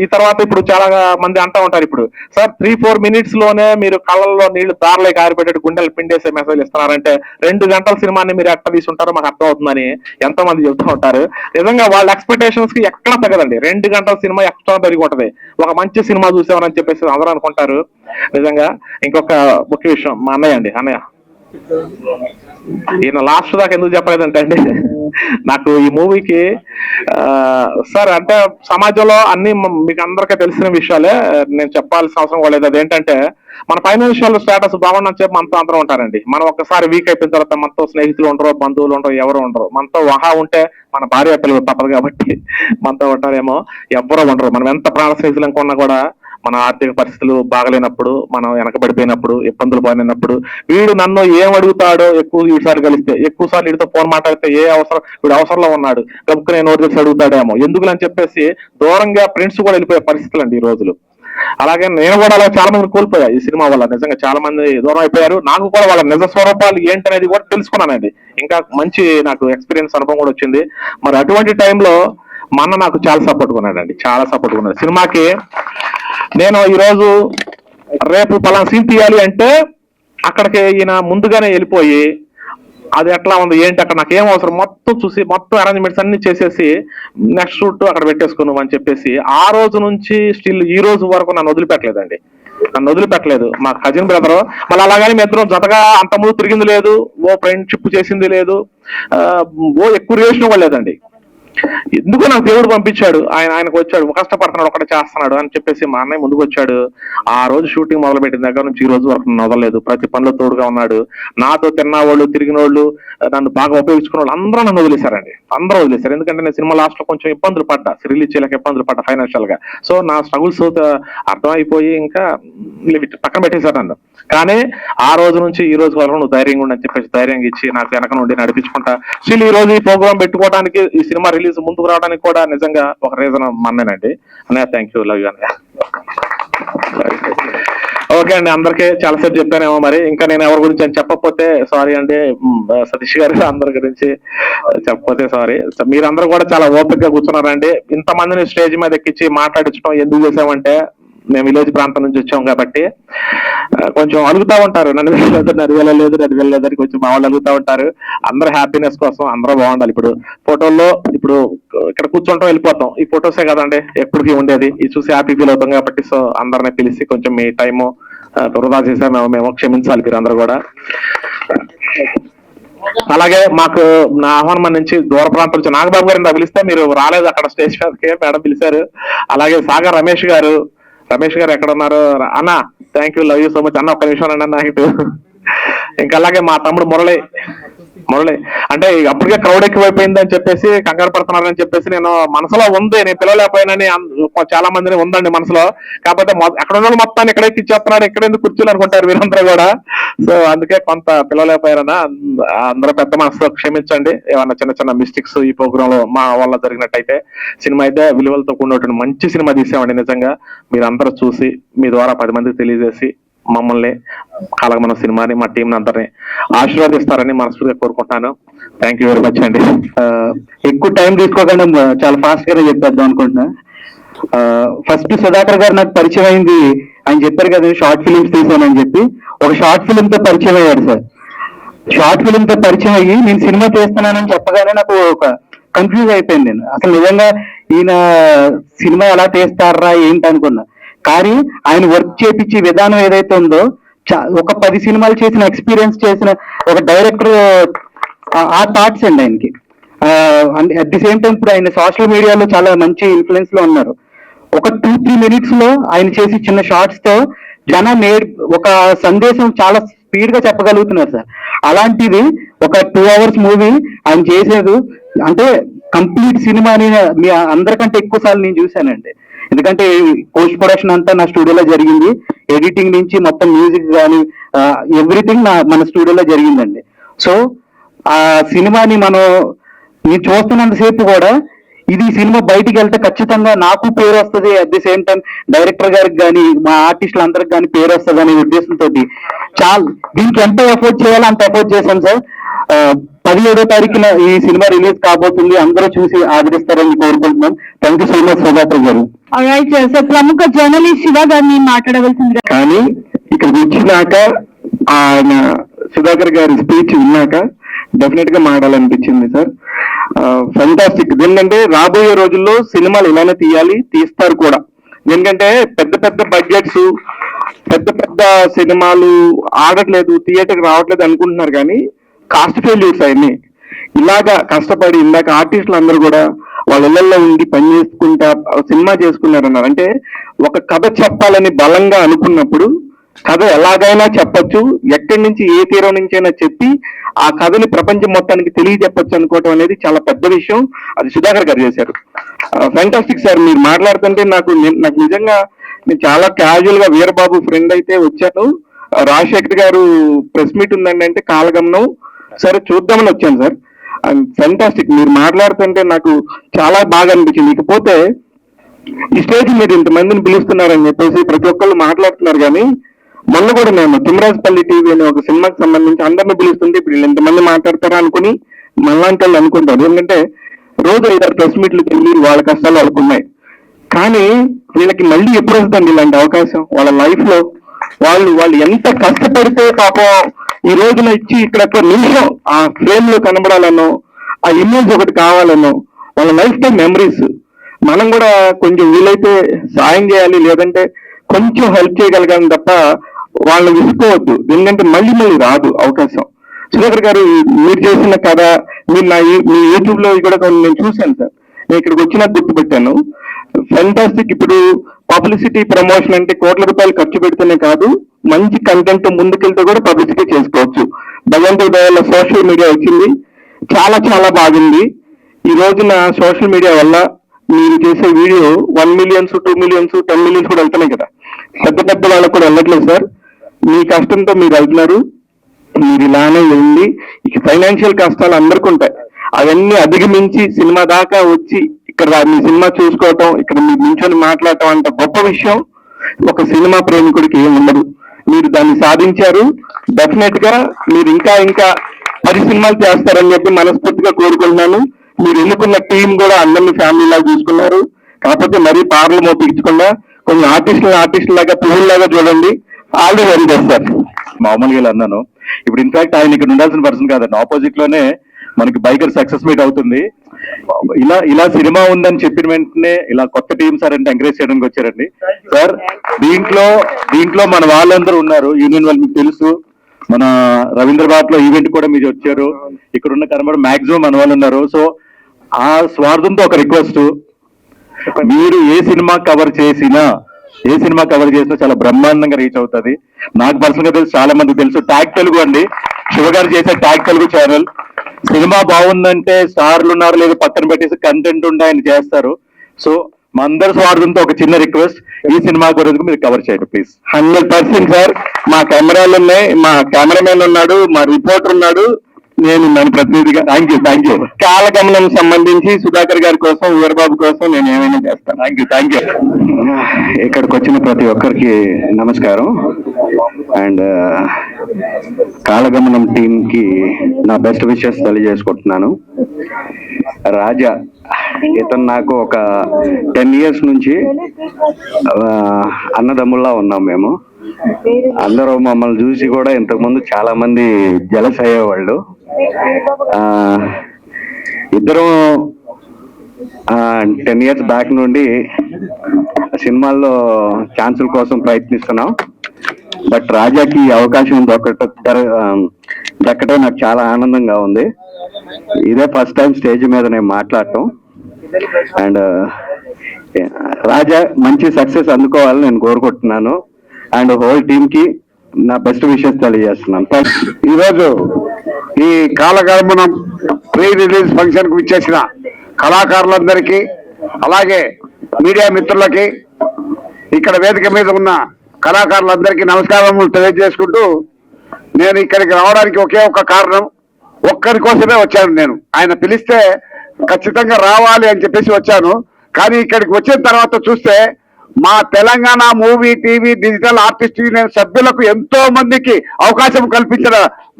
ఈ తర్వాత ఇప్పుడు చాలా మంది అంటా ఉంటారు, ఇప్పుడు సార్ 3-4 minutes లోనే మీరు కళ్ళల్లో నీళ్లు దారలే కారిపెట్టేట్టు గుండెలు పిండేసే మెసేజ్ ఇస్తున్నారంటే 2 గంటల సినిమాని మీరు ఎట్లా తీసుంటారో మాకు అర్థం అవుతుందని ఎంతో మంది చెబుతూ ఉంటారు. నిజంగా వాళ్ళ ఎక్స్పెక్టేషన్స్ కి ఎక్కడ తగ్గదండి. 2 గంటల సినిమా ఎక్స్ట్రా పెరిగి ఉంటది. ఒక మంచి సినిమా చూసామని చెప్పేసి అందరూ అనుకుంటారు. నిజంగా ఇంకొక ముఖ్య విషయం, మా అన్నయ్య ఈయన లాస్ట్ దాకా ఎందుకు చెప్పలేదంటే అండి, నాకు ఈ మూవీకి సార్ అంటే సమాజంలో అన్ని మీకు అందరికీ తెలిసిన విషయాలే, నేను చెప్పాల్సిన అవసరం కూడా లేదు. అదేంటంటే మన ఫైనాన్షియల్ స్టేటస్ బాగుందని చెప్పి మనతో అందరూ ఉంటారండి. మనం ఒక్కసారి వీక్ అయిపోయిన తర్వాత మనతో స్నేహితులు ఉండరు, బంధువులు ఉండరు, ఎవరు ఉండరు. మనతో వహా ఉంటే మన భార్య పిల్లలు తప్పదు కాబట్టి మనతో ఉంటారేమో, ఎవ్వరూ ఉండరు. మనం ఎంత ప్రాణ స్నేహితులు అనుకున్నా కూడా మన ఆర్థిక పరిస్థితులు బాగలేనప్పుడు, మనం వెనకబడిపోయినప్పుడు, ఇబ్బందులు పడినప్పుడు వీడు నన్ను ఏం అడుగుతాడో ఈసారి కలిస్తే ఎక్కువసార్లు వీడితో ఫోన్ మాట్లాడితే ఏ అవసరం వీడు అవసరంలో ఉన్నాడు గబుక్కు నేను నోరు తెరిచి అడుగుతాడేమో ఎందుకులని చెప్పేసి దూరంగా ఫ్రెండ్స్ కూడా వెళ్ళిపోయే పరిస్థితులు అండి ఈ రోజులు. అలాగే నేను కూడా అలా చాలా మంది కోల్పోయా ఈ సినిమా వల్ల. నిజంగా చాలా మంది దూరం అయిపోయారు. నాకు కూడా వాళ్ళ నిజ స్వరూపాలు ఏంటనేది కూడా తెలుసుకున్నానండి. ఇంకా మంచి నాకు ఎక్స్పీరియన్స్ అనుభవం కూడా వచ్చింది. మరి అటువంటి టైంలో మా అన్న నాకు చాలా సపోర్ట్ కొన్నాడండి, చాలా సపోర్ట్ కొన్నాడు సినిమాకి. నేను ఈరోజు రేపు పలానా సీన్ తీయాలి అంటే అక్కడికి ఈయన ముందుగానే వెళ్ళిపోయి అది ఎట్లా ఉంది ఏంటి అక్కడ నాకు ఏం అవసరం మొత్తం చూసి మొత్తం అరేంజ్మెంట్స్ అన్ని చేసేసి నెక్స్ట్ షూట్ అక్కడ పెట్టేసుకున్నాం అని చెప్పేసి ఆ రోజు నుంచి స్టిల్ ఈ రోజు వరకు నన్ను వదిలిపెట్టలేదండి. నన్ను వదిలిపెట్టలేదు మా కజిన్ బ్రదర్. మళ్ళీ అలాగని మీ ఇద్దరం జతగా అంత ముందు తిరిగింది లేదు, ఓ ఫ్రెండ్షిప్ చేసింది లేదు, ఓ ఎక్కువ రిలేషన్ కూడా లేదండి. ఎందుకో నాకు దేవుడు పంపించాడు, ఆయనకు వచ్చాడు, కష్టపడుతున్నాడు ఒకటే చేస్తున్నాడు అని చెప్పేసి మా అన్నయ్య ముందుకు వచ్చాడు. ఆ రోజు షూటింగ్ మొదలు పెట్టిన దగ్గర నుంచి ఈ రోజు వరకు నన్ను వదలలేదు. ప్రతి పనిలో తోడుగా ఉన్నాడు. నాతో తిన్నవాళ్ళు, తిరిగిన వాళ్ళు, నన్ను బాగా ఉపయోగించుకున్న వాళ్ళు అందరూ నన్ను వదిలేశారండి. అందరూ వదిలేశారు. ఎందుకంటే నేను సినిమా లాస్ట్ లో కొంచెం ఇబ్బందులు పడ్డా, రిలీజ్ చేయలేక ఇబ్బందులు పడ్డా ఫైనాన్షియల్ గా. సో నా స్ట్రగుల్స్ అర్థమైపోయి ఇంకా పక్కన పెట్టేశారు నన్ను. కానీ ఆ రోజు నుంచి ఈ రోజు వరకు నువ్వు ధైర్యంగా ఉండని చెప్పేసి ధైర్యంగా ఇచ్చి నాకు వెనక నుండి నడిపించుకుంటా స్టిల్ ఈ రోజు ఈ ప్రోగ్రామ్ పెట్టుకోవడానికి, ఈ సినిమా రిలీజ్ ముందుకు రావడానికి కూడా నిజంగా ఒక రీజన్ మన్నేనండి. అన్నయ్య థ్యాంక్ యూ, లవ్ యూ అన్నయ్య. ఓకే అండి, అందరికీ చాలాసేపు చెప్పానేమో, మరి ఇంకా నేను ఎవరి గురించి అని చెప్పకపోతే సారీ అండి. సతీష్ గారు అందరి గురించి చెప్పకపోతే సారీ. మీరందరూ కూడా చాలా ఓపిక గా కూర్చున్నారండి. ఇంతమందిని స్టేజ్ మీద ఎక్కించి మాట్లాడించడం ఎందుకు చేసామంటే మేము విలేజ్ ప్రాంతం నుంచి వచ్చాం కాబట్టి కొంచెం అలుగుతా ఉంటారు, నన్ను వెళ్ళలేదు కొంచెం మా వాళ్ళు అలుగుతా ఉంటారు. అందరూ హ్యాపీనెస్ కోసం అందరూ బాగుండాలి. ఇప్పుడు ఇక్కడ కూర్చుంటాం వెళ్ళిపోతాం, ఈ ఫొటోసే కదండి ఎప్పటికీ ఉండేది. ఇది చూసి హ్యాపీ ఫీల్ అవుతాం కాబట్టి సో అందరిని పిలిచి కొంచెం మీ టైము వృధా చేసాము మేము, క్షమించాలి మీరు అందరూ కూడా. అలాగే మాకు నా ఆహ్వానం నుంచి దూర ప్రాంతం నుంచి నాగబాబు గారిని పిలిస్తే మీరు రాలేదు, అక్కడ స్టేజ్ మీదకి మేడం పిలిచారు. అలాగే సాగర్ రమేష్ గారు ఎక్కడ ఉన్నారు అన్న, thank you, love you so much అన్న. ఒక్క నిమిషం అన్న నైట్. ఇంకా అలాగే మా తమ్ముడు మురళి చూడలే అంటే అప్పటికే క్రౌడ్ ఎక్కువైపోయింది అని చెప్పేసి కంగారు పడుతున్నారని చెప్పేసి నేను మనసులో ఉంది, నేను పిలవలేకపోయినని చాలా మందిని ఉందండి మనసులో. కాకపోతే అక్కడ ఉన్న మొత్తాన్ని ఎక్కడైతే ఇచ్చేస్తున్నాడు, ఎక్కడెందుకు కుర్చీలు అనుకుంటారు వీరందరూ కూడా. సో అందుకే కొంత పిలవలేకపోయారన్నా, అందరూ పెద్ద మనసులో క్షమించండి. ఏమన్నా చిన్న చిన్న మిస్టేక్స్ ఈ ప్రోగ్రామ్ లో మా వల్ల జరిగినట్టయితే. సినిమా అయితే విలువలతో కూడినటువంటి మంచి సినిమా తీసామండి. నిజంగా మీరు అందరూ చూసి మీ ద్వారా 10 మందికి తెలియజేసి మమ్మల్ని కాలగమనం సినిమాని మా టీం అందరినీ ఆశీర్వదిస్తారని మనస్ఫూర్తిగా కోరుకుంటాను. థ్యాంక్ యూ వెరీ మచ్ అండి. ఎక్కువ టైం తీసుకోకుండా చాలా ఫాస్ట్ గానే చెప్పేద్దాం అనుకుంటున్నా. ఫస్ట్ సుధాకర్ గారు నాకు పరిచయం అయింది, ఆయన చెప్పారు కదా షార్ట్ ఫిలిమ్స్ తీసానని చెప్పి. ఒక షార్ట్ ఫిలిం తో పరిచయం అయ్యాడు సార్. షార్ట్ ఫిలిం తో పరిచయం అయ్యి నేను సినిమా చేస్తున్నానని చెప్పగానే నాకు ఒక కన్ఫ్యూజ్ అయిపోయింది. నేను అసలు నిజంగా ఈయన సినిమా ఎలా తీస్తారా ఏంటి అనుకున్నా. కానీ ఆయన వర్క్ చేపించే విధానం ఏదైతే ఉందో, ఒక 10 సినిమాలు చేసిన ఎక్స్పీరియన్స్ చేసిన ఒక డైరెక్టర్ ఆ థాట్స్ అండి ఆయనకి. అట్ ది సేమ్ టైం ఇప్పుడు ఆయన సోషల్ మీడియాలో చాలా మంచి ఇన్ఫ్లుయెన్స్ లో ఉన్నారు. ఒక 2-3 మినిట్స్ లో ఆయన చేసి చిన్న షార్ట్స్ తో ఒక సందేశం చాలా స్పీడ్ గా చెప్పగలుగుతున్నారు సార్. అలాంటిది ఒక 2 hours మూవీ ఆయన చేసేది అంటే కంప్లీట్ సినిమాని మీ అందరికంటే ఎక్కువ సార్లు నేను చూశానండి. ఎందుకంటే పోస్ట్ ప్రొడక్షన్ అంతా నా స్టూడియోలో జరిగింది. ఎడిటింగ్ నుంచి మొత్తం మ్యూజిక్ కానీ ఎవ్రీథింగ్ మన స్టూడియోలో జరిగిందండి. సో ఆ సినిమాని నేను చూస్తున్నంతసేపు కూడా ఇది సినిమా బయటికి వెళ్తే ఖచ్చితంగా నాకు పేరు వస్తుంది, at the same time director గారికి కానీ మా ఆర్టిస్టులు అందరికి కానీ పేరు వస్తుంది అనే ఉద్దేశంతో దీనికి ఎంత ఎఫోర్ట్ చేయాలో అంత ఎఫోర్ట్ చేశాను సార్. 17వ తారీఖున ఈ సినిమా రిలీజ్ కాబోతుంది, అందరూ చూసి ఆదరిస్తారని కోరుకుంటున్నాం. Thank you so much Sudhakar గారు. సార్ ప్రముఖ జర్నలిస్ట్ శివ గారిని మాట్లాడవలసింది. కానీ ఇక్కడ వచ్చినాక ఆయన సుధాకర్ గారి స్పీచ్ విన్నాక డెఫినెట్ గా మాట్లాడాలనిపించింది సార్. ఫెంటాస్టిక్. ఎందుకంటే రాబోయే రోజుల్లో సినిమాలు ఇలానే తీస్తారు కూడా. ఎందుకంటే పెద్ద పెద్ద బడ్జెట్స్, పెద్ద పెద్ద సినిమాలు ఆడట్లేదు, థియేటర్కి రావట్లేదు అనుకుంటున్నారు. కానీ కాస్ట్ ఫెయిల్యూర్స్ అవన్నీ ఇలాగా కష్టపడి ఇందాక ఆర్టిస్టులు అందరూ కూడా వాళ్ళ ఇళ్లలో ఉండి పని చేసుకుంటా సినిమా చేసుకున్నారన్నారు. అంటే ఒక కథ చెప్పాలని బలంగా అనుకున్నప్పుడు కథ ఎలాగైనా చెప్పొచ్చు, ఎక్కడి నుంచి ఏ తీరం నుంచి అయినా చెప్పి ఆ కథని ప్రపంచం మొత్తానికి తెలియజెప్పొచ్చు అనుకోవటం అనేది చాలా పెద్ద విషయం. అది సుధాకర్ గారు చేశారు. Fantastic sir. మీరు మాట్లాడుతుంటే నాకు నిజంగా నేను చాలా క్యాజువల్ గా వీరబాబు ఫ్రెండ్ అయితే వచ్చాను. రాజశేఖర్ గారు ప్రెస్ మీట్ ఉందండి అంటే కాలగమనం సరే చూద్దామని వచ్చాను సార్. ఫ్యాంటాస్టిక్. మీరు మాట్లాడుతుంటే నాకు చాలా బాగా అనిపించింది. ఇకపోతే ఈ స్టేజ్ మీరు ఇంతమందిని పిలుస్తున్నారని చెప్పేసి ప్రతి ఒక్కళ్ళు మాట్లాడుతున్నారు. కానీ మొన్న కూడా నేను తిమ్మరాజపల్లి టీవీ అనే ఒక సినిమాకి సంబంధించి అందరిని పిలుస్తుంటే ఇప్పుడు వీళ్ళు ఎంతమంది మాట్లాడతారా అనుకుని మళ్ళాంటి వాళ్ళు అనుకుంటారు. ఎందుకంటే రోజు 5-6 ప్రెస్ మీట్లకు వెళ్ళి వాళ్ళ కష్టాలు వాళ్ళకున్నాయి. కానీ వీళ్ళకి మళ్ళీ ఎప్పుడు వస్తుందండి ఇలాంటి అవకాశం వాళ్ళ లైఫ్ లో? వాళ్ళు ఎంత కష్టపడితే పాపం ఈ రోజున ఇచ్చి ఇక్కడ ఒక నిమిషం ఆ ఫ్రేమ్ లో కనబడాలనో, ఆ ఇమేజ్ ఒకటి కావాలనో, వాళ్ళ లైఫ్ టైం మెమరీస్. మనం కూడా కొంచెం వీలైతే సాయం చేయాలి, లేదంటే కొంచెం హెల్ప్ చేయగలగాలి తప్ప వాళ్ళని విసుకోవద్దు. ఎందుకంటే మళ్ళీ రాదు అవకాశం. సుధాకర్ గారు మీరు చేసిన కథ మీ యూట్యూబ్ లో కూడా నేను చూశాను సార్. నేను ఇక్కడికి వచ్చినా గుర్తుపెట్టాను. ఫెంటాస్టిక్. ఇప్పుడు పబ్లిసిటీ ప్రమోషన్ అంటే కోట్ల రూపాయలు ఖర్చు పెడితేనే కాదు, మంచి కంటెంట్ ముందుకెళ్తే కూడా పబ్లిసిటీ చేసుకోవచ్చు. భగవంతుడి దయ వల్ల సోషల్ మీడియా వచ్చింది, చాలా చాలా బాగుంది. ఈ రోజున సోషల్ మీడియా వల్ల మీరు చేసే వీడియో 1 million, 2 million, 10 million కూడా వెళ్తున్నాయి కదా. పెద్ద పెద్ద వాళ్ళకు కూడా వెళ్ళట్లేదు సార్. మీ కష్టంతో మీరు వెళ్తున్నారు. మీరు ఇలానే వెళ్ళి ఇక ఫైనాన్షియల్ కష్టాలు అందరికీ ఉంటాయి, అవన్నీ అధిగమించి సినిమా దాకా వచ్చి ఇక్కడ మీ సినిమా చూసుకోవటం, ఇక్కడ మీరు నించొని మాట్లాడటం అంత గొప్ప విషయం ఒక సినిమా ప్రేమికుడికి ఏమి ఉండదు. మీరు దాన్ని సాధించారు. డెఫినెట్ గా మీరు ఇంకా 10 సినిమాలు చేస్తారని చెప్పి మనస్ఫూర్తిగా కోరుకుంటున్నాను. మీరు ఎన్నుకున్న టీం కూడా అందరినీ ఫ్యామిలీ లాగా చూసుకున్నారు. కాకపోతే మరీ పార్లు మోపించకుండా కొంచెం ఆర్టిస్టుల లాగా పువ్వుల్లాగా చూడండి. All the very best sir. మామూలుగా ఇలా అన్నాను. ఇప్పుడు ఇన్ఫాక్ట్ ఆయన ఇక్కడ ఉండాల్సిన పర్సన్ కాదండి, ఆపోజిట్ లోనే మనకి బైకర్ సక్సెస్ మీట్ అవుతుంది. ఇలా సినిమా ఉందని చెప్పిన వెంటనే ఇలా కొత్త టీం సార్ అంటే ఎంకరేజ్ చేయడానికి వచ్చారండి సార్. దీంట్లో మన వాళ్ళందరూ ఉన్నారు, యూనియన్ వాళ్ళు మీకు తెలుసు. మన రవీంద్రబాద్ లో ఈవెంట్ కూడా మీరు వచ్చారు. ఇక్కడ ఉన్న కనబడి మాక్సిమం మన వాళ్ళు ఉన్నారు. సో ఆ స్వార్థంతో ఒక రిక్వెస్ట్, మీరు ఏ సినిమా కవర్ చేసినా చాలా బ్రహ్మాండంగా రీచ్ అవుతుంది. నాకు పర్సనల్ గా తెలుసు, చాలా మందికి తెలుసు. ట్యాగ్ తెలుగు అండి, శివ గారు చేసే ట్యాగ్ తెలుగు ఛానల్ సినిమా బాగుందంటే స్టార్లు ఉన్నారు లేదు పక్కన పెట్టేసి కంటెంట్ ఉండి ఆయన చేస్తారు. సో మా అందరి స్వార్థంతో ఒక చిన్న రిక్వెస్ట్, ఈ సినిమా గురించి మీరు కవర్ చేయండి ప్లీజ్. 100% సార్. మా కెమెరాలు ఉన్నాయి, మా కెమెరామెన్ ఉన్నాడు, మా రిపోర్టర్ ఉన్నాడు, నేను నన్ను ప్రతినిధిగా. Thank you. కాలగమనం సంబంధించి సుధాకర్ గారి కోసం, వీరబాబు కోసం నేను ఏమైనా చేస్తాను. Thank you. ఇక్కడికి వచ్చిన ప్రతి ఒక్కరికి నమస్కారం. అండ్ కాలగమనం టీమ్ కి నా బెస్ట్ విషెస్ తెలియజేసుకుంటున్నాను. రాజా ఇతను నాకు ఒక 10 years నుంచి అన్నదమ్ముల్లా ఉన్నాం మేము. అందరూ మమ్మల్ని చూసి కూడా ఇంతకుముందు చాలా మంది జలస్ అయ్యేవాళ్ళు. ఇద్దరం 10 years బ్యాక్ నుండి సినిమాల్లో ఛాన్సుల కోసం ప్రయత్నిస్తున్నాం. బట్ రాజాకి ఈ అవకాశం దక్కడం నాకు చాలా ఆనందంగా ఉంది. ఇదే ఫస్ట్ టైం స్టేజ్ మీద నేను మాట్లాడటం. అండ్ రాజా మంచి సక్సెస్ అందుకోవాలని నేను కోరుకుంటున్నాను. అండ్ హోల్ టీమ్ కి నా బెస్ట్ విషెస్ తెలియజేస్తున్నాను. ఈరోజు ఈ కాలగమనం ప్రీ రిలీజ్ ఫంక్షన్ కు ఇచ్చేసిన కళాకారులందరికీ, అలాగే మీడియా మిత్రులకి, ఇక్కడ వేదిక మీద ఉన్న కళాకారులందరికీ నమస్కారములు తెలియజేసుకుంటూ, నేను ఇక్కడికి రావడానికి ఒకే ఒక్క కారణం, ఒక్కరి కోసమే వచ్చాను. నేను ఆయన పిలిస్తే ఖచ్చితంగా రావాలి అని చెప్పేసి వచ్చాను. కానీ ఇక్కడికి వచ్చిన తర్వాత చూస్తే మా Telangana movie, TV, digital artist union సభ్యులకు ఎంతో మందికి అవకాశం కల్పించిన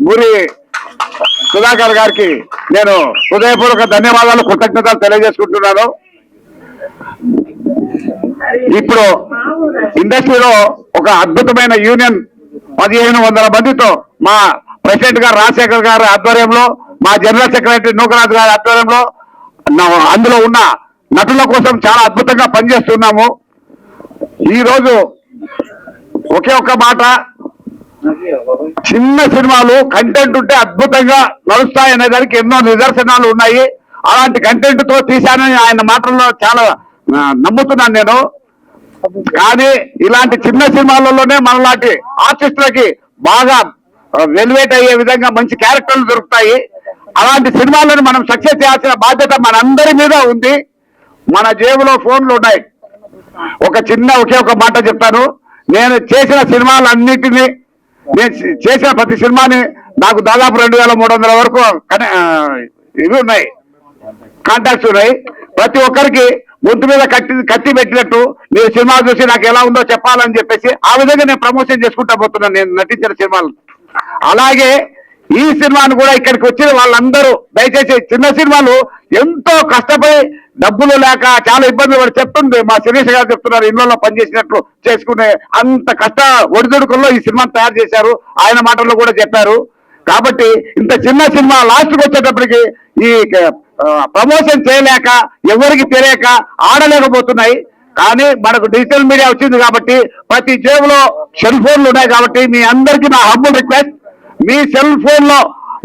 గురి సుధాకర్ గారికి నేను హృదయపూర్వక ధన్యవాదాలు, కృతజ్ఞతలు తెలియజేసుకుంటున్నాను. ఇప్పుడు ఇండస్ట్రీలో ఒక అద్భుతమైన యూనియన్ 1500 మందితో మా ప్రెసిడెంట్ గారు రాజశేఖర్ గారి ఆధ్వర్యంలో, మా జనరల్ సెక్రటరీ నూకరాజు గారి ఆధ్వర్యంలో అందులో ఉన్న నటుల కోసం చాలా అద్భుతంగా పనిచేస్తున్నాము. ఈ రోజు ఒకే ఒక్క మాట, చిన్న సినిమాలు కంటెంట్ ఉంటే అద్భుతంగా నడుస్తాయి అనే దానికి ఎన్నో నిదర్శనాలు ఉన్నాయి. అలాంటి కంటెంట్ తో తీశానని ఆయన మాటల్లో చాలా నమ్ముతున్నాను నేను. కానీ ఇలాంటి చిన్న సినిమాలలోనే మనలాంటి ఆర్టిస్టులకి బాగా వెలివేట్ అయ్యే విధంగా మంచి క్యారెక్టర్లు దొరుకుతాయి. అలాంటి సినిమాలను మనం సక్సెస్ చేయాల్సిన బాధ్యత మనందరి మీద ఉంది. మన జేబులో ఫోన్లు ఉన్నాయి. ఒకే ఒక మాట చెప్తాను, నేను చేసిన సినిమాలన్నిటినీ, నేను చేసిన ప్రతి సినిమాని నాకు దాదాపు 2300 వరకు ఇవి ఉన్నాయి, కాంటాక్ట్స్ ఉన్నాయి. ప్రతి ఒక్కరికి గొంతు మీద కత్తి పెట్టినట్టు మీరు సినిమా చూసి నాకు ఎలా ఉందో చెప్పాలని చెప్పేసి ఆ విధంగా నేను ప్రమోషన్ చేసుకుంటా పోతున్నాను నేను నటించిన సినిమాలు. అలాగే ఈ సినిమాను కూడా ఇక్కడికి వచ్చిన వాళ్ళందరూ దయచేసి చిన్న సినిమాలు ఎంతో కష్టపడి డబ్బులు లేక చాలా ఇబ్బందులు పడి చెప్తుంది, మా శిరీష్ గారు చెప్తున్నారు, ఇళ్లలో పనిచేసినట్లు చేసుకునే అంత కష్ట ఒడిదుడుకుల్లో ఈ సినిమాను తయారు చేశారు. ఆయన మాటల్లో కూడా చెప్పారు. కాబట్టి ఇంత చిన్న సినిమా లాస్ట్కి వచ్చేటప్పటికి ఈ ప్రమోషన్ చేయలేక, ఎవరికి తెలియక ఆడలేకపోతున్నాయి. కానీ మనకు డిజిటల్ మీడియా వచ్చింది కాబట్టి, ప్రతి జేబులో సెల్ ఫోన్లు ఉన్నాయి కాబట్టి, మీ అందరికీ నా హంబుల్ రిక్వెస్ట్, మీ సెల్ ఫోన్ లో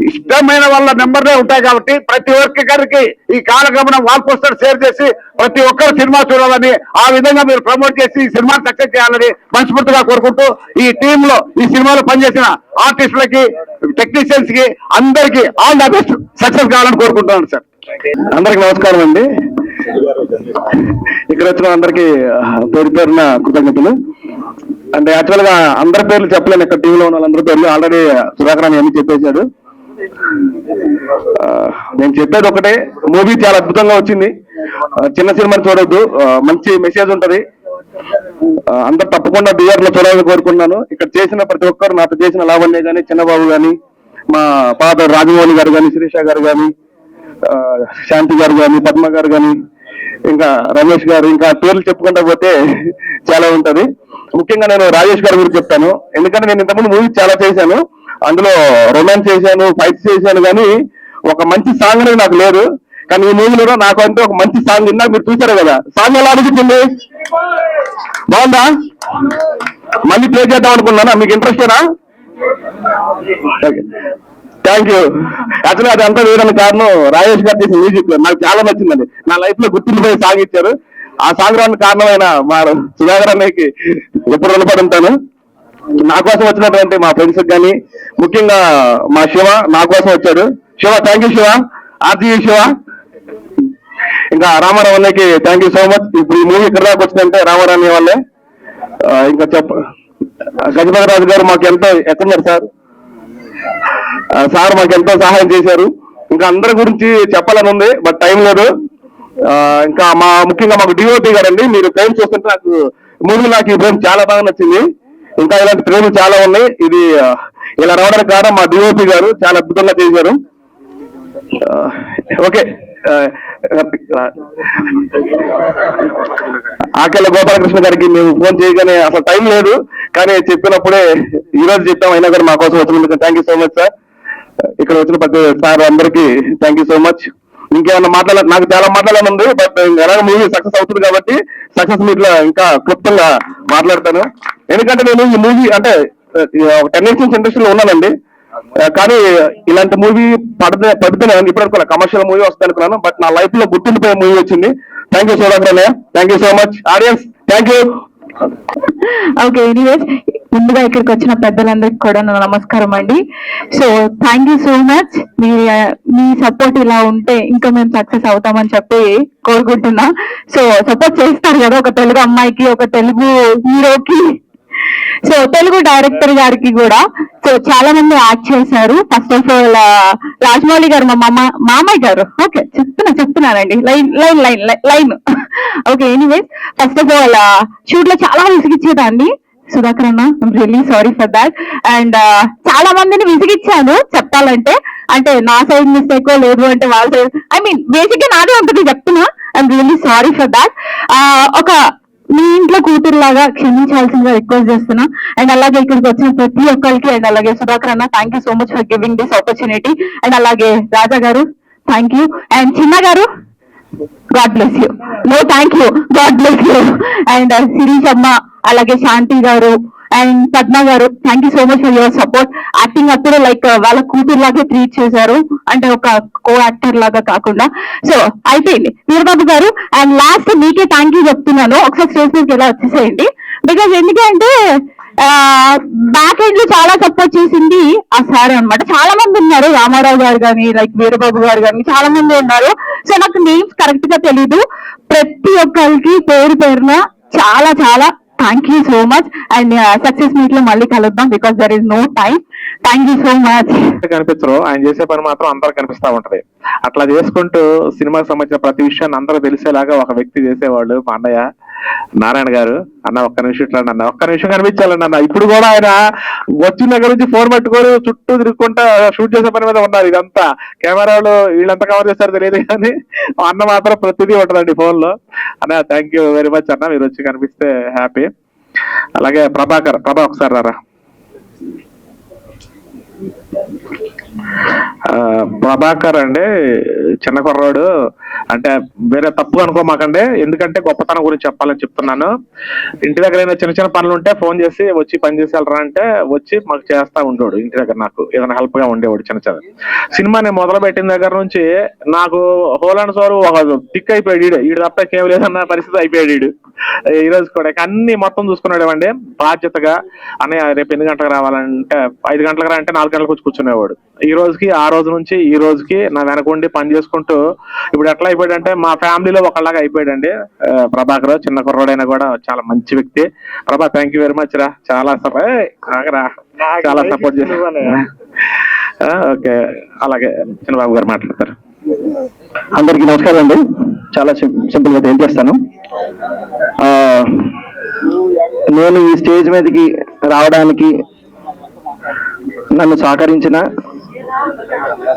ఇష్టమైన వాళ్ళ నెంబర్లే ఉంటాయి కాబట్టి ప్రతి ఒక్కరికి ఈ కాలగమనం వాల్ పోస్టర్ షేర్ చేసి ప్రతి ఒక్కరు సినిమా చూడాలని, ఆ విధంగా మీరు ప్రమోట్ చేసి ఈ సినిమా సక్సెస్ చేయాలని మనస్ఫూర్తిగా కోరుకుంటూ, ఈ టీమ్ లో ఈ సినిమాలో పనిచేసిన ఆర్టిస్టులకి, టెక్నీషియన్స్ కి అందరికీ ఆల్ ద బెస్ట్, సక్సెస్ కావాలని కోరుకుంటున్నాను సార్. అందరికి నమస్కారం అండి. ఇక్కడ వచ్చిన అందరికి పేరు పేరున కృతజ్ఞతలు. అంటే యాక్చువల్ గా అందరి పేర్లు చెప్పలేను, ఇక్కడ టీవీలో ఉన్న వాళ్ళందరి పేర్లు ఆల్రెడీ సుధాకర్ అని చెప్పేశాడు. నేను చెప్పేది ఒకటే, మూవీ చాలా అద్భుతంగా వచ్చింది. చిన్న సినిమాని చూడొద్దు, మంచి మెసేజ్ ఉంటది. అందరు తప్పకుండా థియేటర్ లో చూడాలని కోరుకున్నాను. ఇక్కడ చేసిన ప్రతి ఒక్కరు, నాతో చేసిన లావణ్య గాని, చిన్నబాబు గాని, మా పాత రాజమౌళి గారు గాని, శిరీష గారు గాని, శాంతి గారు గాని, పద్మ గారు గాని, ఇంకా రమేష్ గారు, ఇంకా పేర్లు చెప్పుకుంటా పోతే చాలా ఉంటది. ముఖ్యంగా నేను రాజేష్ గారి గురించి చెప్తాను. ఎందుకంటే నేను ఇంతకుముందు మూవీ చాలా చేశాను, అందులో రొమాన్స్ చేశాను, ఫైట్స్ చేశాను, కానీ ఒక మంచి సాంగ్ అనేది నాకు లేదు. కానీ ఈ మూవీలో నాకు అంటే ఒక మంచి సాంగ్ ఇందాక మీరు చూసారు కదా, సాంగ్ ఎలా అనిపించింది? బాగుందా? మళ్ళీ ప్లే చేద్దాం అనుకున్నానా? మీకు ఇంట్రెస్టేనా? Thank you. యాక్చువల్లీ అది అంతా వేయడానికి కారణం రాజేష్ గారు చేసిన మ్యూజిక్ నాకు చాలా నచ్చిందండి. నా లైఫ్ లో గుర్తుండిపోయి సాంగ్ ఇచ్చారు. ఆ సాంగ్ రావడానికి కారణమైన మా సుధాకర్ అన్నయ్యకి ఎప్పుడు రుణపడి ఉంటాను. నా కోసం వచ్చినటువంటి మా ఫ్రెండ్స్ కానీ ముఖ్యంగా మా శివ నా కోసం వచ్చాడు. శివ థ్యాంక్ యూ శివ, ఆర్జీ శివ. ఇంకా రామారావు అన్నకి థ్యాంక్ యూ సో మచ్. ఇప్పుడు ఈ మూవీ ఇక్కడ దాకా వచ్చిందంటే రామారావు అనే వాళ్ళే. ఇంకా గజపతిరాజు గారు మాకు ఎంతో ఎక్కడున్నారు సార్? సార్ మాకు ఎంతో సహాయం చేశారు. ఇంకా అందరి గురించి చెప్పాలని ఉంది, బట్ టైం లేదు. ఇంకా ముఖ్యంగా మాకు డిఓపి గారండి, మీరు ఫ్రేమ్ చూస్తుంటే నాకు ఈ ఫ్రేమ్ చాలా బాగా నచ్చింది. ఇంకా ఇలాంటి ఫ్రేమ్లు చాలా ఉన్నాయి. ఇది ఇలా రావడానికి కారణం మా డిఓపి గారు, చాలా అద్భుతంగా చేశారు. ఓకే, ఆకెళ్ళ గోపాలకృష్ణ గారికి మేము ఫోన్ చేయగానే అసలు టైం లేదు, కానీ చెప్పినప్పుడే ఈ రోజు చెప్పాం. అయినా కూడా మా కోసం వచ్చినందుకు thank you so much sir. ఇక్కడ వచ్చిన ప్రతి సార్ అందరికీ థ్యాంక్ యూ సో మచ్. ఇంకేమన్నా నాకు చాలా మాట్లాడాలని ఉంది, బట్ ఎలాగ మూవీ సక్సెస్ అవుతుంది కాబట్టి సక్సెస్ మీట్ లో ఇంకా క్లుప్తంగా మాట్లాడతాను. ఎందుకంటే నేను ఈ మూవీ అంటే 10 years నుంచి ఇండస్ట్రీలో ఉన్నానండి, కానీ ఇలాంటి మూవీ పడితే ఇప్పుడు కమర్షియల్ మూవీ వస్తుంది అనుకున్నాను, బట్ నా లైఫ్ లో గుర్తుండిపోయే మూవీ వచ్చింది. థ్యాంక్ యూ సో మచ్ అన్నయ్య, thank you so much. Audience thank you. Okay, anyways ముందుగా ఇక్కడికి వచ్చిన పెద్దలందరికీ కూడా నా నమస్కారం అండి. So thank you so much. Me support ఇలా ఉంటే ఇంకా మేము సక్సెస్ అవుతామని చెప్పి కోరుకుంటున్నా. సో సపోర్ట్ చేస్తారు కదా ఒక తెలుగు అమ్మాయికి, ఒక తెలుగు హీరోకి. సో తెలుగు డైరెక్టర్ గారికి కూడా సో చాలా మంది యాక్ట్ చేశారు. ఫస్ట్ ఆఫ్ ఆల్ రాజమౌళి గారు మా మామయ్య గారు. ఓకే చెప్తున్నానండి line. Okay, anyways first of all shoot లో చాలా విసిగిచ్చేదాన్ని సుధాకర్ అన్న, I'm really sorry for that. And చాలా మందిని విసిగిచ్చాను చెప్పాలంటే, అంటే నా సైడ్ మిస్టేక్ లేదు అంటే వాళ్ళ సైడ్, ఐ మీన్ బేసిక్ గా నాదే ఉంటుంది చెప్తున్నా. I'm really sorry for that. ఒక మీ ఇంట్లో కూతురులాగా క్షమించాల్సిందిగా రిక్వెస్ట్ చేస్తున్నా. అండ్ అలాగే ఇక్కడికి వచ్చిన ప్రతి ఒక్కరికి, అండ్ అలాగే సుధాకర్ అన్న thank you so much for giving this opportunity. And అలాగే Raja garu thank you. And Chinna garu God bless you. No thank you, God bless you. And Shirish అమ్మ, అలాగే Shanti garu and Padma garu thank you so much for your support. Acting అప్పుడు లైక్ వాళ్ళ కూతురు లాగే ట్రీట్ చేశారు, అంటే ఒక కో యాక్టర్ లాగా కాకుండా. సో అయిపోయింది వీరబాబు గారు. అండ్ లాస్ట్ మీకే థ్యాంక్ యూ చెప్తున్నాను. ఒకసారి స్టేజ్ మీదకి ఎలా వచ్చేసేయండి, బికాజ్ ఎందుకంటే బ్యాక్ ఎండ్ లో చాలా సపోర్ట్ చేసింది ఆ సార్ అనమాట. చాలా మంది ఉన్నారు, రామారావు గారు కానీ లైక్ వీరబాబు గారు కానీ చాలా మంది ఉన్నారు. సో నాకు నేమ్స్ కరెక్ట్ గా తెలీదు. ప్రతి ఒక్కరికి పేరు పేరున చాలా చాలా thank you so much. And success meet లో మళ్ళీ కలుద్దాం, because there is no time. Thank you so much. కనిపించరు, ఆయన చేసే పని మాత్రం అందరూ కనిపిస్తా ఉంటది. అట్లా చేసుకుంటూ సినిమాకి సంబంధించిన ప్రతి విషయాన్ని అందరూ తెలిసేలాగా ఒక వ్యక్తి చేసేవాళ్ళు మా అన్నయ్య నారాయణ గారు. అన్న ఒక్క నిమిషం ఇట్లా అన్న, ఒక్క నిమిషం కనిపించాలండి అన్న. ఇప్పుడు కూడా ఆయన వచ్చిన దగ్గర నుంచి ఫోన్ పట్టుకొని చుట్టూ తిరుగుకుంటా షూట్ చేసే పని మీద ఉన్నారు. ఇదంతా కెమెరాలు వీళ్ళంతా కవర్ చేస్తారో తెలియదు, కానీ అన్న మాత్రం ప్రతిదీ ఉంటుందండి ఫోన్ లో. అన్న థ్యాంక్ యూ వెరీ మచ్ అన్న, మీరు వచ్చి కనిపిస్తే హ్యాపీ. అలాగే ప్రభా ఒకసారి రారా. ప్రభాకర్ అండి చిన్న కుర్రాడు, అంటే వేరే తప్పు అనుకోమాకండి, ఎందుకంటే గొప్పతనం గురించి చెప్పాలని చెప్తున్నాను. ఇంటి దగ్గర ఏదైనా చిన్న చిన్న పనులు ఉంటే ఫోన్ చేసి వచ్చి పని చేసి వెళ్ళరా అంటే వచ్చి మాకు చేస్తా ఉండేవాడు. ఇంటి దగ్గర నాకు ఏదైనా హెల్ప్ గా ఉండేవాడు. చిన్న చిన్న సినిమా నేను మొదలు పెట్టిన దగ్గర నుంచి నాకు హోలాండ్ సార్ ఒక టిక్ అయిపోయాడు. ఈడు తప్ప కేవలం లేదన్న పరిస్థితి అయిపోయాడు. ఈ రోజు కూడా అన్ని మొత్తం చూసుకున్నాడు అండి బాధ్యతగా. అన్నయ్య రేపు 8 గంటలకు రావాలంటే 5 గంటలకు రా అంటే 4 గంటలకు వచ్చి కూర్చునేవాడు. ఈ రోజుకి ఆ రోజు నుంచి ఈ రోజుకి నా వెనకుండి పని చేసుకుంటూ ఇప్పుడు ఎట్లా అయిపోయాడంటే మా ఫ్యామిలీలో ఒకళ్ళగా అయిపోయాడండి ప్రభాకర్. చిన్న కుర్రాడైనా కూడా చాలా మంచి వ్యక్తి. ప్రభా థ్యాంక్ యూ వెరీ మచ్ రా, చాలా సపోర్ట్ చేశారు. ఓకే, అలాగే చిన్నబాబు గారు మాట్లాడతారు. అందరికీ నమస్కారం అండి. చాలా సింపుల్ గా ఏం చేస్తాను. నేను ఈ స్టేజ్ మీదకి రావడానికి నన్ను సహకరించిన,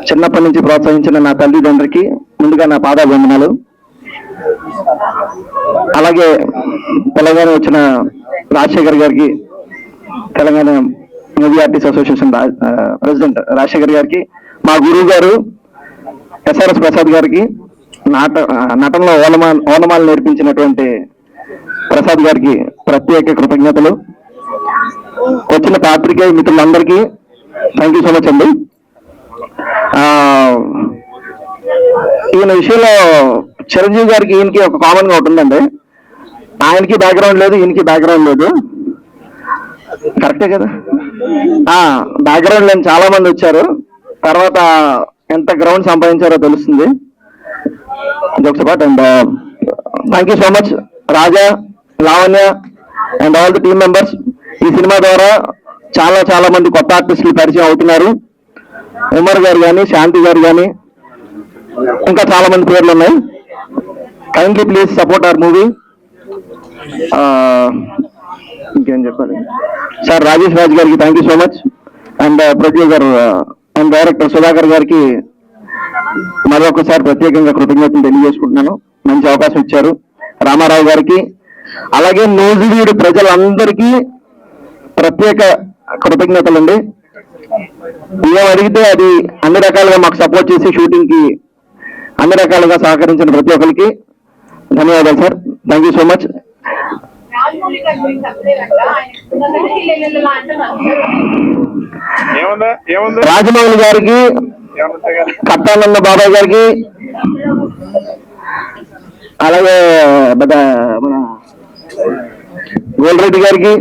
చిన్నప్పటి నుంచి ప్రోత్సహించిన నా తల్లిదండ్రులకి ముందుగా నా పాదాభివందనాలు. అలాగే తెలంగాణ వచ్చిన రాజశేఖర్ గారికి, Telangana movie artist association president Rajasekhar గారికి, మా గురువు గారు ఎస్ఆర్ఎస్ ప్రసాద్ గారికి, నటనలో ఓనమాలు నేర్పించినటువంటి ప్రసాద్ గారికి ప్రత్యేక కృతజ్ఞతలు. వచ్చిన పాత్రికేయ మిత్రులందరికీ థ్యాంక్ యూ సో మచ్ అండి. ఈయన విషయంలో చిరంజీవి గారికి ఈయనకి ఒక కామన్ గా ఉంటుందండి. ఆయనకి బ్యాక్గ్రౌండ్ లేదు, ఈయనకి బ్యాక్గ్రౌండ్ లేదు. కరెక్టే కదా. బ్యాక్గ్రౌండ్ నేను చాలా మంది వచ్చారు, తర్వాత ఎంత గ్రౌండ్ సంపాదించారో తెలుస్తుంది. Jokes apart, and thank you so much Raja, Lavanya and all the team members. ఈ సినిమా ద్వారా చాలా చాలా మంది కొత్త ఆర్టిస్టులు పరిచయం అవుతున్నారు. ఉమర్ గారు కానీ, శాంతి గారు కానీ, ఇంకా చాలా మంది పేర్లు ఉన్నాయి. Kindly please support our movie. ఇంకేం చెప్పాలి సార్. రాజేష్ రాజ్ గారికి thank you so much, and producer and director Sudhakar గారికి మరొకసారి ప్రత్యేకంగా కృతజ్ఞతలు తెలియజేసుకుంటున్నాను. మంచి అవకాశం ఇచ్చారు. రామారావు గారికి, అలాగే నూజివీడు ప్రజలందరికీ ప్రత్యేక కృతజ్ఞతలండి. ఏం అడిగితే అది అన్ని రకాలుగా మాకు సపోర్ట్ చేసి షూటింగ్ కి అన్ని రకాలుగా సహకరించిన ప్రతి ఒక్కరికి ధన్యవాదాలు sir. Thank you so much. Rajamouli గారికి, కట్టానంద బాబాయ్ గారికి, అలాగే మన గోల్రెడ్డి గారికి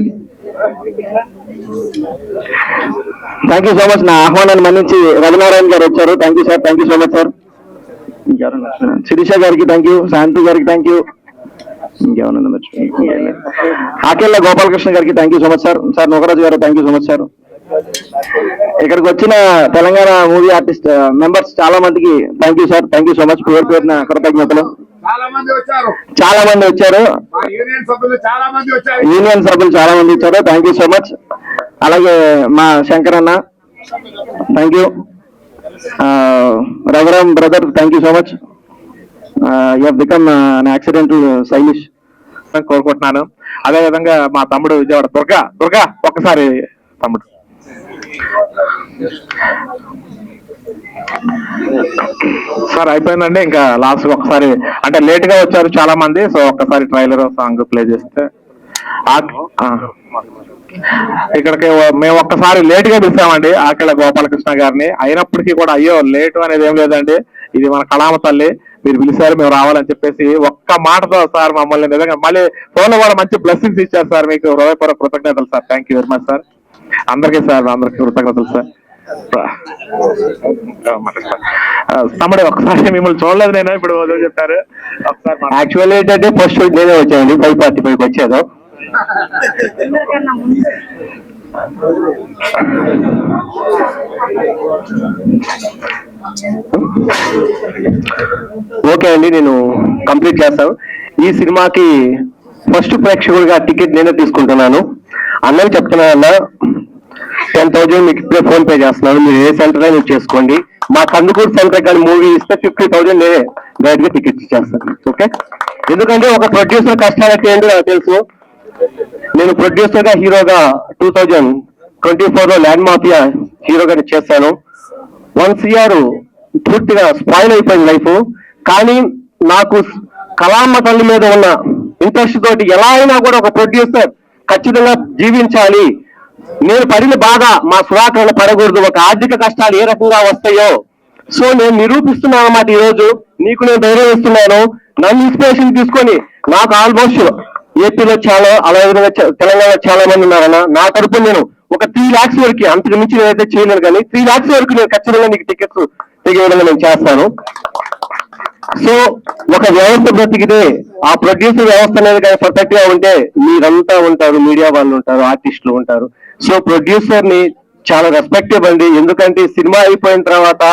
థ్యాంక్ యూ సో మచ్. నా ఆహ్వానాన్ని మన్నించి రవినారాయణ గారు వచ్చారు. Thank you sir. Thank you so much sir. Shirisha గారికి థ్యాంక్ యూ, శాంతి గారికి థ్యాంక్ యూ, ఇంకేమన్నా మర్చిపోయి ఆకెళ్ళ గోపాలకృష్ణ గారికి thank you so much sir. Sir Nokaraju గారు thank you so much sir. ఇక్కడికి వచ్చిన తెలంగాణ మూవీ ఆర్టిస్ట్ మెంబర్స్ చాలా మందికి thank you sir. Thank you so much. పేరు పేరున కృతజ్ఞతలు. చాలా మంది వచ్చారు, యూనియన్ సభ్యులు చాలా మంది వచ్చారు. Thank you so much. అలాగే మా శంకర్ అన్న thank you. Raghuram brother thank you so much. You have become an accidental stylish కోరుకుంటున్నాను. అదే విధంగా మా తమ్ముడు విజయవాడ దుర్గా ఒక్కసారి తమ్ముడు. సార్ అయిపోయిందండి, ఇంకా లాస్ట్ ఒక్కసారి, అంటే లేట్ గా వచ్చారు చాలా మంది, సో ఒక్కసారి ట్రైలర్ సాంగ్ ప్లే చేస్తే. ఇక్కడికి మేము ఒక్కసారి లేట్ గా పిలిచామండి ఆకెళ్ళ గోపాలకృష్ణ గారిని. అయినప్పటికీ కూడా అయ్యో లేటు అనేది ఏం లేదండి, ఇది మన కళామ తల్లి, మీరు పిలిచారు మేము రావాలని చెప్పేసి ఒక్క మాటతో సార్ మమ్మల్ని నిజంగా మళ్ళీ ఫోన్ లో కూడా మంచి బ్లెస్సింగ్స్ ఇచ్చారు సార్. మీకు హృదయపూర్వక కృతజ్ఞతలు sir. Thank you very much sir. అందరికీ సార్, అందరికీ కృతజ్ఞతలు సార్. తమ్ముడు ఒకసారి మిమ్మల్ని చూడలేదు నేను, ఇప్పుడు చెప్పారు ఒకసారి. యాక్చువల్లీ ఏంటంటే ఫస్ట్ నేనే వచ్చానండి, 5:45 వచ్చాను. ఓకే అండి, నేను కంప్లీట్ చేస్తాను. ఈ సినిమాకి ఫస్ట్ ప్రేక్షకుడిగా టికెట్ నేనే తీసుకుంటున్నాను. అన్నని చెప్తున్నాను, అన్న 10,000 మీకు ఇప్పుడే ఫోన్ పే చేస్తున్నాను, మీరు ఏ సెంటర్ అయినా చేసుకోండి. మా కందుకూరు సెంటర్ కానీ మూవీ ఇస్తే 50,000 నేనే డైరెక్ట్ గా టికెట్ ఇచ్చేస్తాను. ఓకే, ఎందుకంటే ఒక ప్రొడ్యూసర్ కష్టాలకి ఏంటో నాకు తెలుసు. నేను ప్రొడ్యూసర్ గా హీరోగా 2024 లో ల్యాండ్ మాఫియా హీరోగా చేశాను. 1 CR పూర్తిగా స్పాయిల్ అయిపోయింది లైఫ్. కానీ నాకు కళామ తల్లి మీద ఉన్న ఇంట్రెస్ట్ తోటి ఎలా అయినా కూడా ఒక ప్రొడ్యూసర్ ఖచ్చితంగా జీవించాలి, నేను పడిన బాధ మా సుధాకరణ పడకూడదు, ఒక ఆర్థిక కష్టాలు ఏ రకంగా వస్తాయో సో నేను నిరూపిస్తున్నాను అన్నమాట. ఈ రోజు నీకు నేను ధైర్యం ఇస్తున్నాను. నన్ను ఇన్స్పిరేషన్ తీసుకొని నాకు ఆల్మోస్ట్ ఏపీలో చాలా, అలాగే తెలంగాణలో చాలా మంది ఉన్నారన్న. నా తరపున నేను ఒక 3 lakhs వరకు, అంతకు మించి నేనైతే చేయలేను, కానీ 3 lakhs వరకు నేను ఖచ్చితంగా నీకు టికెట్స్ తెగే విధంగా నేను చేస్తాను. సో ఒక వ్యవస్థ బ్రతికితే ఆ ప్రొడ్యూసర్ వ్యవస్థ అనేది కానీ పర్ఫెక్ట్ గా ఉంటే మీరంతా ఉంటారు, మీడియా వాళ్ళు ఉంటారు, ఆర్టిస్టులు ఉంటారు. సో ప్రొడ్యూసర్ ని చాలా రెస్పెక్ట్ ఇవ్వండి. ఎందుకంటే సినిమా అయిపోయిన తర్వాత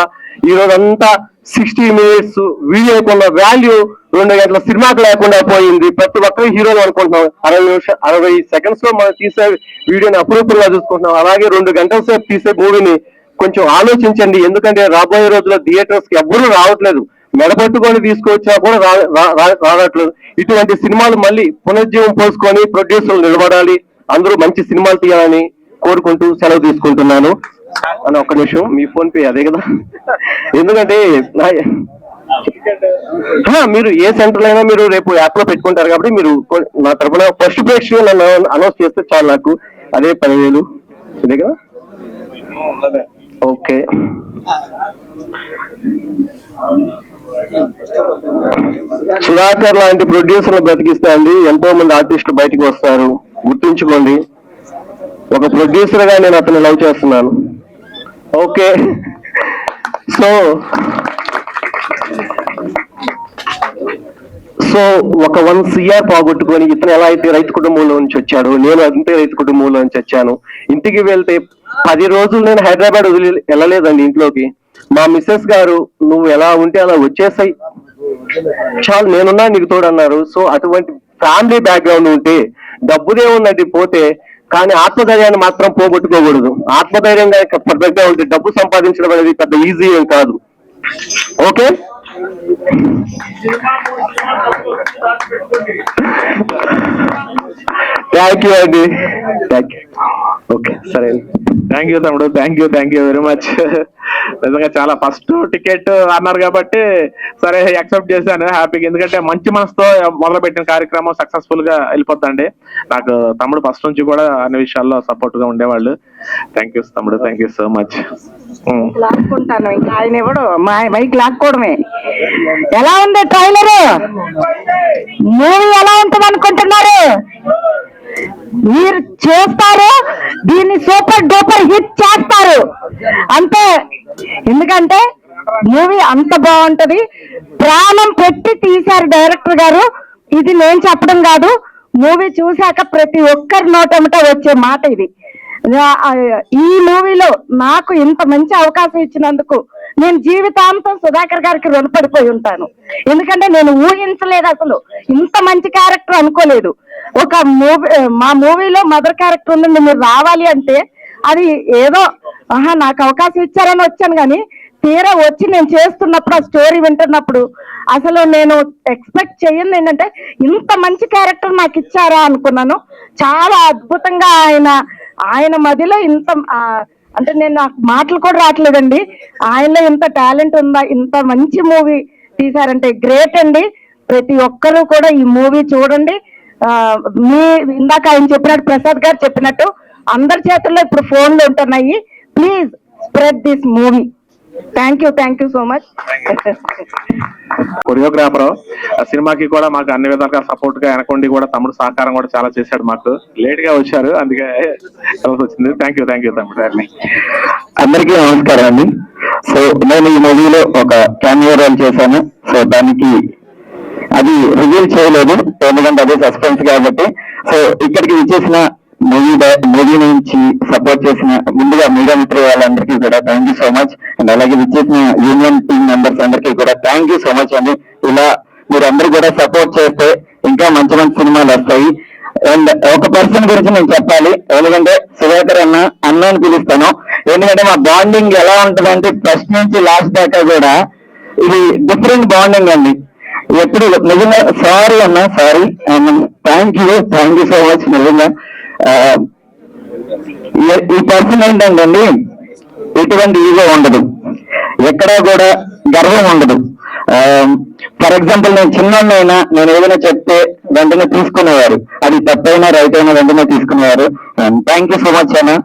ఈ రోజంతా 60 minutes వీడియోకి ఉన్న వాల్యూ 2 గంటల సినిమాకి లేకుండా పోయింది. ప్రతి ఒక్కరు హీరోలు అనుకుంటున్నాం, 60 seconds లో మనం తీసే వీడియోని అప్రూపుల్గా చూసుకుంటున్నాం. అలాగే 2 గంటల సేపు తీసే మూవీని కొంచెం ఆలోచించండి. ఎందుకంటే రాబోయే రోజుల్లో థియేటర్స్ కి ఎవ్వరూ రావట్లేదు, మెడపట్టుకొని తీసుకొచ్చా కూడా రావట్లేదు. ఇటువంటి సినిమాలు మళ్ళీ పునర్జీవం పోసుకొని ప్రొడ్యూసర్లు నిలబడాలి, అందరూ మంచి సినిమాలు తీయాలని కోరుకుంటూ సెలవు తీసుకుంటున్నాను. అని ఒక్క నిమిషం, మీ ఫోన్ పే అదే కదా, ఎందుకంటే మీరు ఏ సెంటర్ అయినా మీరు రేపు యాప్ లో పెట్టుకుంటారు కాబట్టి మీరు నా తరఫున ఫస్ట్ ప్రేక్షకులు నన్ను అనౌన్స్ చేస్తే చాలు, నాకు అదే 10,000 ఇదే కదా. ఓకే, సుధాకర్ లాంటి ప్రొడ్యూసర్లు బ్రతికిస్తే అండి ఎంతో మంది ఆర్టిస్టులు బయటకు వస్తారు, గుర్తుంచుకోండి. ఒక ప్రొడ్యూసర్ గా నేను అతను లవ్ చేస్తున్నాను. ఓకే, సో ఒక 1 CR పోగొట్టుకొని ఇతను ఎలా అయితే రైతు కుటుంబంలో నుంచి వచ్చాడు, నేను అంతే రైతు కుటుంబంలో నుంచి వచ్చాను. ఇంటికి వెళ్తే 10 రోజులు నేను హైదరాబాద్ వదిలి వెళ్ళలేదండి ఇంట్లోకి. మా మిస్సెస్ గారు నువ్వు ఎలా ఉంటే అలా వచ్చేసాయి చాలు, నేనున్నా నీకు తోడు అన్నారు. సో అటువంటి ఫ్యామిలీ బ్యాక్గ్రౌండ్ ఉంటే డబ్బుదే ఉందండి పోతే, కానీ ఆత్మధైర్యాన్ని మాత్రం పోగొట్టుకోకూడదు. ఆత్మధైర్యంగా పర్ఫెక్ట్ గా ఉంటే డబ్బు సంపాదించడం అనేది పెద్ద ఈజీ ఏం కాదు. ఓకే, థ్యాంక్ యూ అండి, థ్యాంక్ యూ. ఓకే, సరే, థ్యాంక్ యూ తమ్ముడు, థ్యాంక్ యూ వెరీ మచ్. నిజంగా చాలా ఫస్ట్ టికెట్ అన్నారు కాబట్టి సరే యాక్సెప్ట్ చేశాను హ్యాపీగా, ఎందుకంటే మంచి మనసుతో మొదలు పెట్టిన కార్యక్రమం సక్సెస్ఫుల్ గా వెళ్ళిపోతుందండి. నాకు తమ్ముడు ఫస్ట్ నుంచి కూడా అన్ని విషయాల్లో సపోర్ట్ గా ఉండేవాళ్ళు. థ్యాంక్ యూ తమ్ముడు, థ్యాంక్ యూ సో మచ్. లాక్కుంటాను, ఇంకా ఆయన ఎవడు మైక్ లాక్కోవడమే. ఎలా ఉంది ట్రైలర్? మూవీ ఎలా ఉంటుంది అనుకుంటున్నారు? మీరు చేస్తారు, దీన్ని సూపర్ డూపర్ హిట్ చేస్తారు అంతే. ఎందుకంటే మూవీ అంత బాగుంటది, ప్రాణం పెట్టి తీశారు డైరెక్టర్ గారు. ఇది నేను చెప్పడం కాదు, మూవీ చూశాక ప్రతి ఒక్కరి నోటమిట వచ్చే మాట ఇది. ఈ మూవీలో నాకు ఇంత మంచి అవకాశం ఇచ్చినందుకు నేను జీవితాంతం సుధాకర్ గారికి రుణపడిపోయి ఉంటాను. ఎందుకంటే నేను ఊహించలేదు, అసలు ఇంత మంచి క్యారెక్టర్ అనుకోలేదు. ఒక మూవీ, మా మూవీలో మదర్ క్యారెక్టర్ ఉంది, మీరు రావాలి అంటే అది ఏదో నాకు అవకాశం ఇచ్చారని వచ్చాను. కానీ తీరా వచ్చి నేను చేస్తున్నప్పుడు, ఆ స్టోరీ వింటున్నప్పుడు అసలు నేను ఎక్స్పెక్ట్ చెయ్యింది ఏంటంటే ఇంత మంచి క్యారెక్టర్ నాకు ఇచ్చారా అనుకున్నాను. చాలా అద్భుతంగా ఆయన మదిలో ఇంత అంటే నేను నాకు మాటలు కూడా రావట్లేదండి. ఆయనలో ఇంత టాలెంట్ ఉందా, ఇంత మంచి మూవీ తీశారంటే గ్రేట్ అండి. ప్రతి ఒక్కరూ కూడా ఈ మూవీ చూడండి. ఇందాక ఆయన చెప్పినట్టు, ప్రసాద్ గారు చెప్పినట్టు అందరి చేతుల్లో ఇప్పుడు ఫోన్లు ఉంటున్నాయి. Please spread this movie. Thank you so much. Choreographer ఆ సినిమాకి కూడా మాకు అన్ని విధాలుగా సపోర్ట్ గా వెనకండి కూడా తమ్ముడు సహకారం కూడా చాలా చేశాడు. మాకు లేట్ గా వచ్చారు, అందుకే కలిసి వచ్చింది. థ్యాంక్ యూ తమ్ముడు. అందరికీ నమస్కారం అండి. సో నేను ఈ మూవీలో ఒక క్యామియో రోల్ చేశాను. సో దానికి అది రివీల్ చేయలేదు, ఎందుకంటే అదే సస్పెన్స్ కాబట్టి. సో ఇక్కడికి విచ్చేసిన మూవీ నుంచి సపోర్ట్ చేసిన ముందుగా మీడియా మిత్రులు వాళ్ళందరికీ కూడా thank you so much. And అలాగే విచ్చేసిన యూనియన్ టీమ్ మెంబర్స్ అందరికీ కూడా థ్యాంక్ యూ సో మచ్ అండి. ఇలా మీరు అందరూ కూడా సపోర్ట్ చేస్తే ఇంకా మంచి మంచి సినిమాలు వస్తాయి. అండ్ ఒక పర్సన్ గురించి నేను చెప్పాలి, ఎందుకంటే సుధాకర్ అన్న అని పిలుస్తాను. ఎందుకంటే మా బాండింగ్ ఎలా ఉంటుందంటే ఫస్ట్ నుంచి లాస్ట్ దాకా కూడా ఇది డిఫరెంట్ బాండింగ్ అండి. ఎప్పుడు నిజంగా సారీ అన్న, sorry, thank you so much. నిజంగా ఈ పర్సన్ ఏంటంటే ఎటువంటి ఈగో ఉండదు, ఎక్కడా కూడా గర్వం ఉండదు. ఫర్ ఎగ్జాంపుల్ నేను చిన్నైనా నేను ఏదైనా చెప్తే వెంటనే తీసుకునేవారు, అది తప్పైనా రైట్ అయినా వెంటనే తీసుకునేవారు. థ్యాంక్ యూ సో మచ్ అన్న.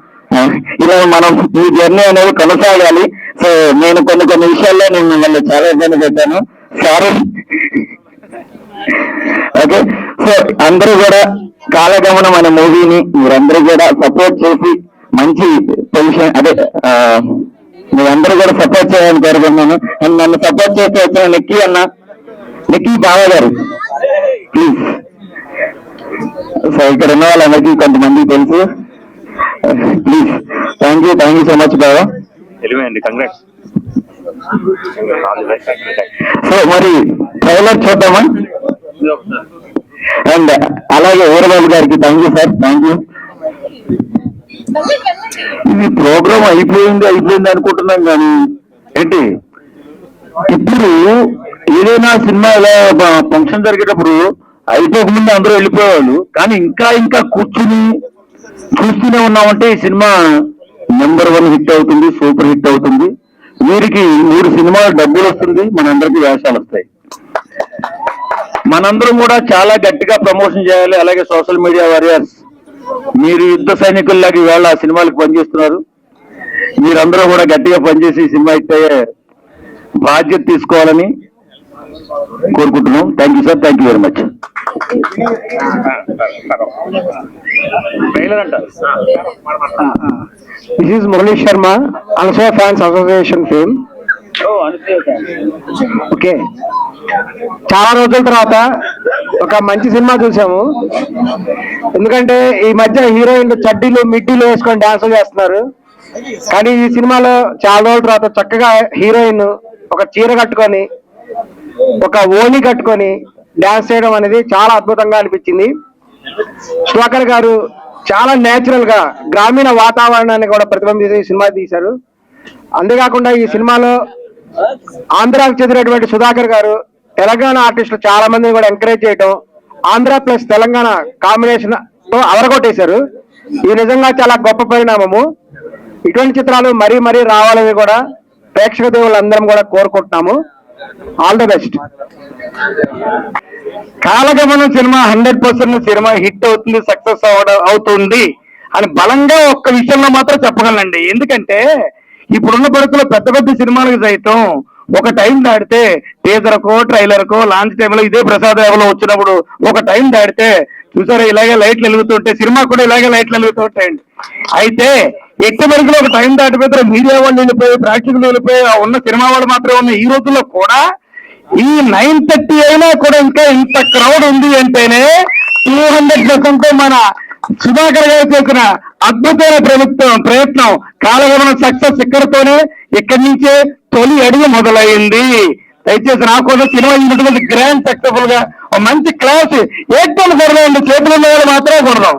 ఇలా మనం ఈ జర్నీ అనేది కొనసాగాలి. సో నేను కొన్ని విషయాల్లో నేను మిమ్మల్ని చాలా ఇబ్బంది పెట్టాను, సారీ. ఓకే, సో అందరూ కూడా కాలగమనం అనే మూవీని మీరందరూ కూడా సపోర్ట్ చేసి మంచి పొజిషన్, అదే మీరందరూ కూడా సపోర్ట్ చేయాలని కోరుకుంటున్నాను. అండ్ నన్ను సపోర్ట్ చేస్తే వచ్చిన నిక్కీ బావ గారు ప్లీజ్. సో ఇక్కడ ఉన్న వాళ్ళందరికీ కొంతమంది తెలుసు, please. Thank you so much బావ. కంగ్రాట్స్. సో మరి ట్రైలర్ చూద్దామా? అండ్ అలాగే వీరబాబు గారికి thank you sir, thank you. ఇది ప్రోగ్రామ్ అయిపోయింది అనుకుంటున్నాం, కానీ ఏంటి ఇప్పుడు ఏదైనా సినిమా ఇలా ఫంక్షన్ జరిగేటప్పుడు అయిపోకముందు అందరూ వెళ్ళిపోయేవాళ్ళు, కానీ ఇంకా కూర్చుని చూస్తూనే ఉన్నామంటే ఈ సినిమా నెంబర్ 1 హిట్ అవుతుంది, సూపర్ హిట్ అవుతుంది. వీరికి 3 సినిమాలు డబ్బులు వస్తుంది, మనందరికీ వేషాలు వస్తాయి. మనందరం కూడా చాలా గట్టిగా ప్రమోషన్ చేయాలి. అలాగే సోషల్ మీడియా వారియర్స్, మీరు యుద్ధ సైనికుల్లాగా ఇవాళ ఆ సినిమాలకు పనిచేస్తున్నారు. మీరందరూ కూడా గట్టిగా పనిచేసి ఈ సినిమా హిట్ అయ్యే బాధ్యత తీసుకోవాలని కోరుకుంటున్నాం. Thank you sir, thank you very much. Trailer అంటారు. This is Murali Sharma, Anasuya fans association fame. Okay, చాలా రోజుల తర్వాత ఒక మంచి సినిమా చూసాము. ఎందుకంటే ఈ మధ్య హీరోయిన్లు చడ్డీలు మిడ్డీలు వేసుకొని డాన్సులు చేస్తున్నారు. కానీ ఈ సినిమాలో చాలా రోజుల తర్వాత చక్కగా హీరోయిన్ ఒక చీర కట్టుకొని ఒక ఓణి కట్టుకొని డాన్స్ చేయడం అనేది చాలా అద్భుతంగా అనిపించింది. సుధాకర్ గారు చాలా నేచురల్ గా గ్రామీణ వాతావరణాన్ని కూడా ప్రతిబింబించే ఈ సినిమా తీశారు. అంతేకాకుండా ఈ సినిమాలో ఆంధ్రాకు చెందినటువంటి సుధాకర్ గారు తెలంగాణ ఆర్టిస్టులు చాలా మందిని కూడా ఎంకరేజ్ చేయడం, ఆంధ్ర ప్లస్ తెలంగాణ కాంబినేషన్ తో అదరగొట్టేశారు. ఇది నిజంగా చాలా గొప్ప పరిణామము. ఇటువంటి చిత్రాలు మరీ మరీ రావాలని కూడా ప్రేక్షక దేవుళ్ళందరం కూడా కోరుకుంటున్నాము. All the best. Kalagamanam cinema 100% cinema hit అవుతుంది, సక్సెస్ అవుతుంది అని బలంగా ఒక్క విషయంలో మాత్రం చెప్పగలండి. ఎందుకంటే ఇప్పుడున్న పరిస్థితుల్లో పెద్ద పెద్ద సినిమాలకు సైతం ఒక టైం దాటితే టీజర్కో ట్రైలర్కో లాంచ్ టైంలో ఇదే ప్రసాద్ యావలో వచ్చినప్పుడు ఒక టైం దాటితే చూసారా ఇలాగే లైట్లు వెలుగుతుంటే సినిమా కూడా ఇలాగే లైట్లు వెలుగుతూ ఉంటాయండి. అయితే ఎట్టి వరకు ఒక టైం దాటిపోతే మీడియా వాళ్ళు వెళ్ళిపోయి ప్రేక్షకులు వెళ్ళిపోయి ఉన్న సినిమా వాళ్ళు మాత్రమే ఉన్న ఈ రోజుల్లో కూడా ఈ 9:30 అయినా కూడా ఇంకా ఇంత క్రౌడ్ ఉంది అంటేనే 200% మన సుధాకర్ గారు చేసిన అద్భుతమైన ప్రయత్నం కాలగమనం సక్సెస్ ఇక్కడితోనే, ఇక్కడి నుంచే తొలి అడుగు మొదలైంది. దయచేసి నా కోసం సినిమా ఇటువంటి గ్రాండ్ సక్సెస్ఫుల్ గా మంచి క్లాస్ ఏం కొడదాం, చేతులు ఉన్న వాళ్ళు మాత్రమే కొడదాం.